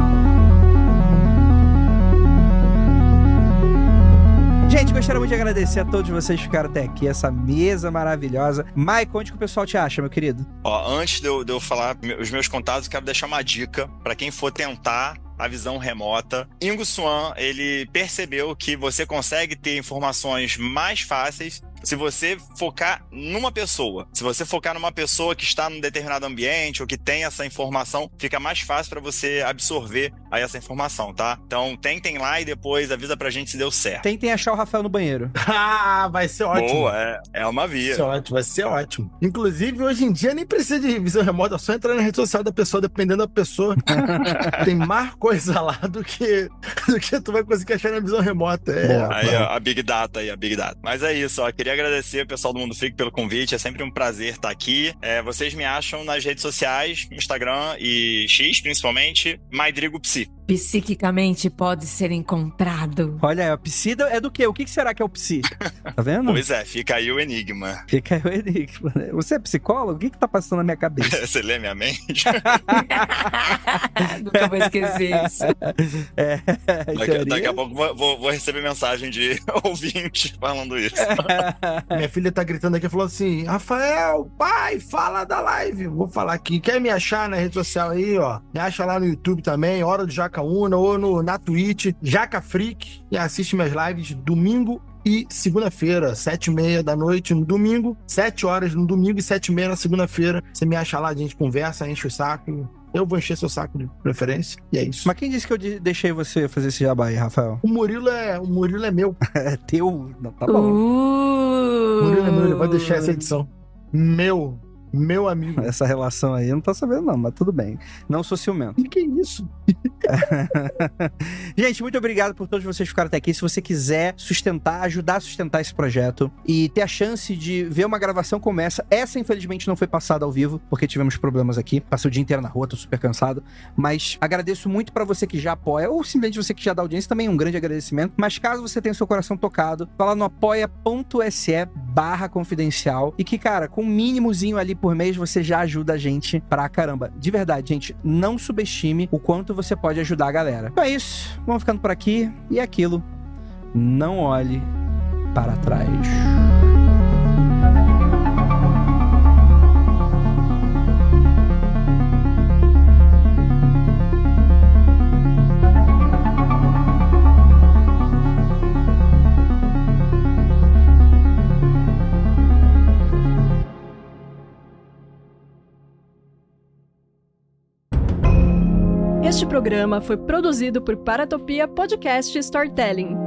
Gente, gostaria muito de agradecer a todos vocês que ficaram até aqui, essa mesa maravilhosa. Maicon, onde que o pessoal te acha, meu querido? Antes de eu falar os meus contatos, eu quero deixar uma dica para quem for tentar a visão remota. Ingo Swan, ele percebeu que você consegue ter informações mais fáceis se você focar numa pessoa. Se você focar numa pessoa que está num determinado ambiente ou que tem essa informação, fica mais fácil para você absorver aí essa informação, tá? Então, tentem lá e depois avisa pra gente se deu certo. Tentem achar o Rafael no banheiro. Vai ser ótimo. Boa, é uma via. Vai ser ótimo. Inclusive, hoje em dia nem precisa de visão remota, é só entrar na rede social da pessoa, dependendo da pessoa. Tem mais coisa lá do que tu vai conseguir achar na visão remota. Aí, a Big Data aí, a Big Data. Mas é isso, queria agradecer o pessoal do Mundo Freak pelo convite, é sempre um prazer estar aqui. Vocês me acham nas redes sociais, Instagram e X, principalmente, MaidrigoPsi. Psiquicamente pode ser encontrado. Olha aí, o Psi é do quê? O que será que é o Psi? Tá vendo? Pois é, fica aí o enigma. Fica aí o enigma, né? Você é psicólogo? O que tá passando na minha cabeça? Você lê minha mente? Nunca vou esquecer isso. Daqui a pouco vou receber mensagem de ouvinte falando isso. Minha filha tá gritando aqui, falou assim, Rafael, pai, fala da live. Vou falar aqui. Quer me achar na rede social aí, ó? Me acha lá no YouTube também, Hora do Jacaúna, ou na Twitch, Jaca Freak, e assiste minhas lives domingo e segunda-feira, 7h30 da noite no domingo, 7 horas no domingo e 7h30 na segunda-feira. Você me acha lá, a gente conversa, enche o saco. Eu vou encher seu saco de preferência, e é isso. Mas quem disse que eu deixei você fazer esse jabá aí, Rafael? O Murilo é meu. É teu? Não, tá bom. O Murilo é meu, ele vai deixar essa edição. Meu amigo. Essa relação aí eu não tô sabendo não, mas tudo bem. Não sou ciumento. Que é isso? Gente, muito obrigado por todos vocês ficarem até aqui. Se você quiser ajudar a sustentar esse projeto e ter a chance de ver uma gravação como essa infelizmente não foi passada ao vivo, porque tivemos problemas aqui. Passei o dia inteiro na rua, tô super cansado. Mas agradeço muito pra você que já apoia, ou simplesmente você que já dá audiência, também um grande agradecimento. Mas caso você tenha o seu coração tocado, vá lá no apoia.se/confidencial e que, cara, com um mínimozinho ali por mês, você já ajuda a gente pra caramba. De verdade, gente, não subestime o quanto você pode ajudar a galera. Então é isso, vamos ficando por aqui. E é aquilo, não olhe para trás. Este programa foi produzido por Paratopia Podcast Storytelling.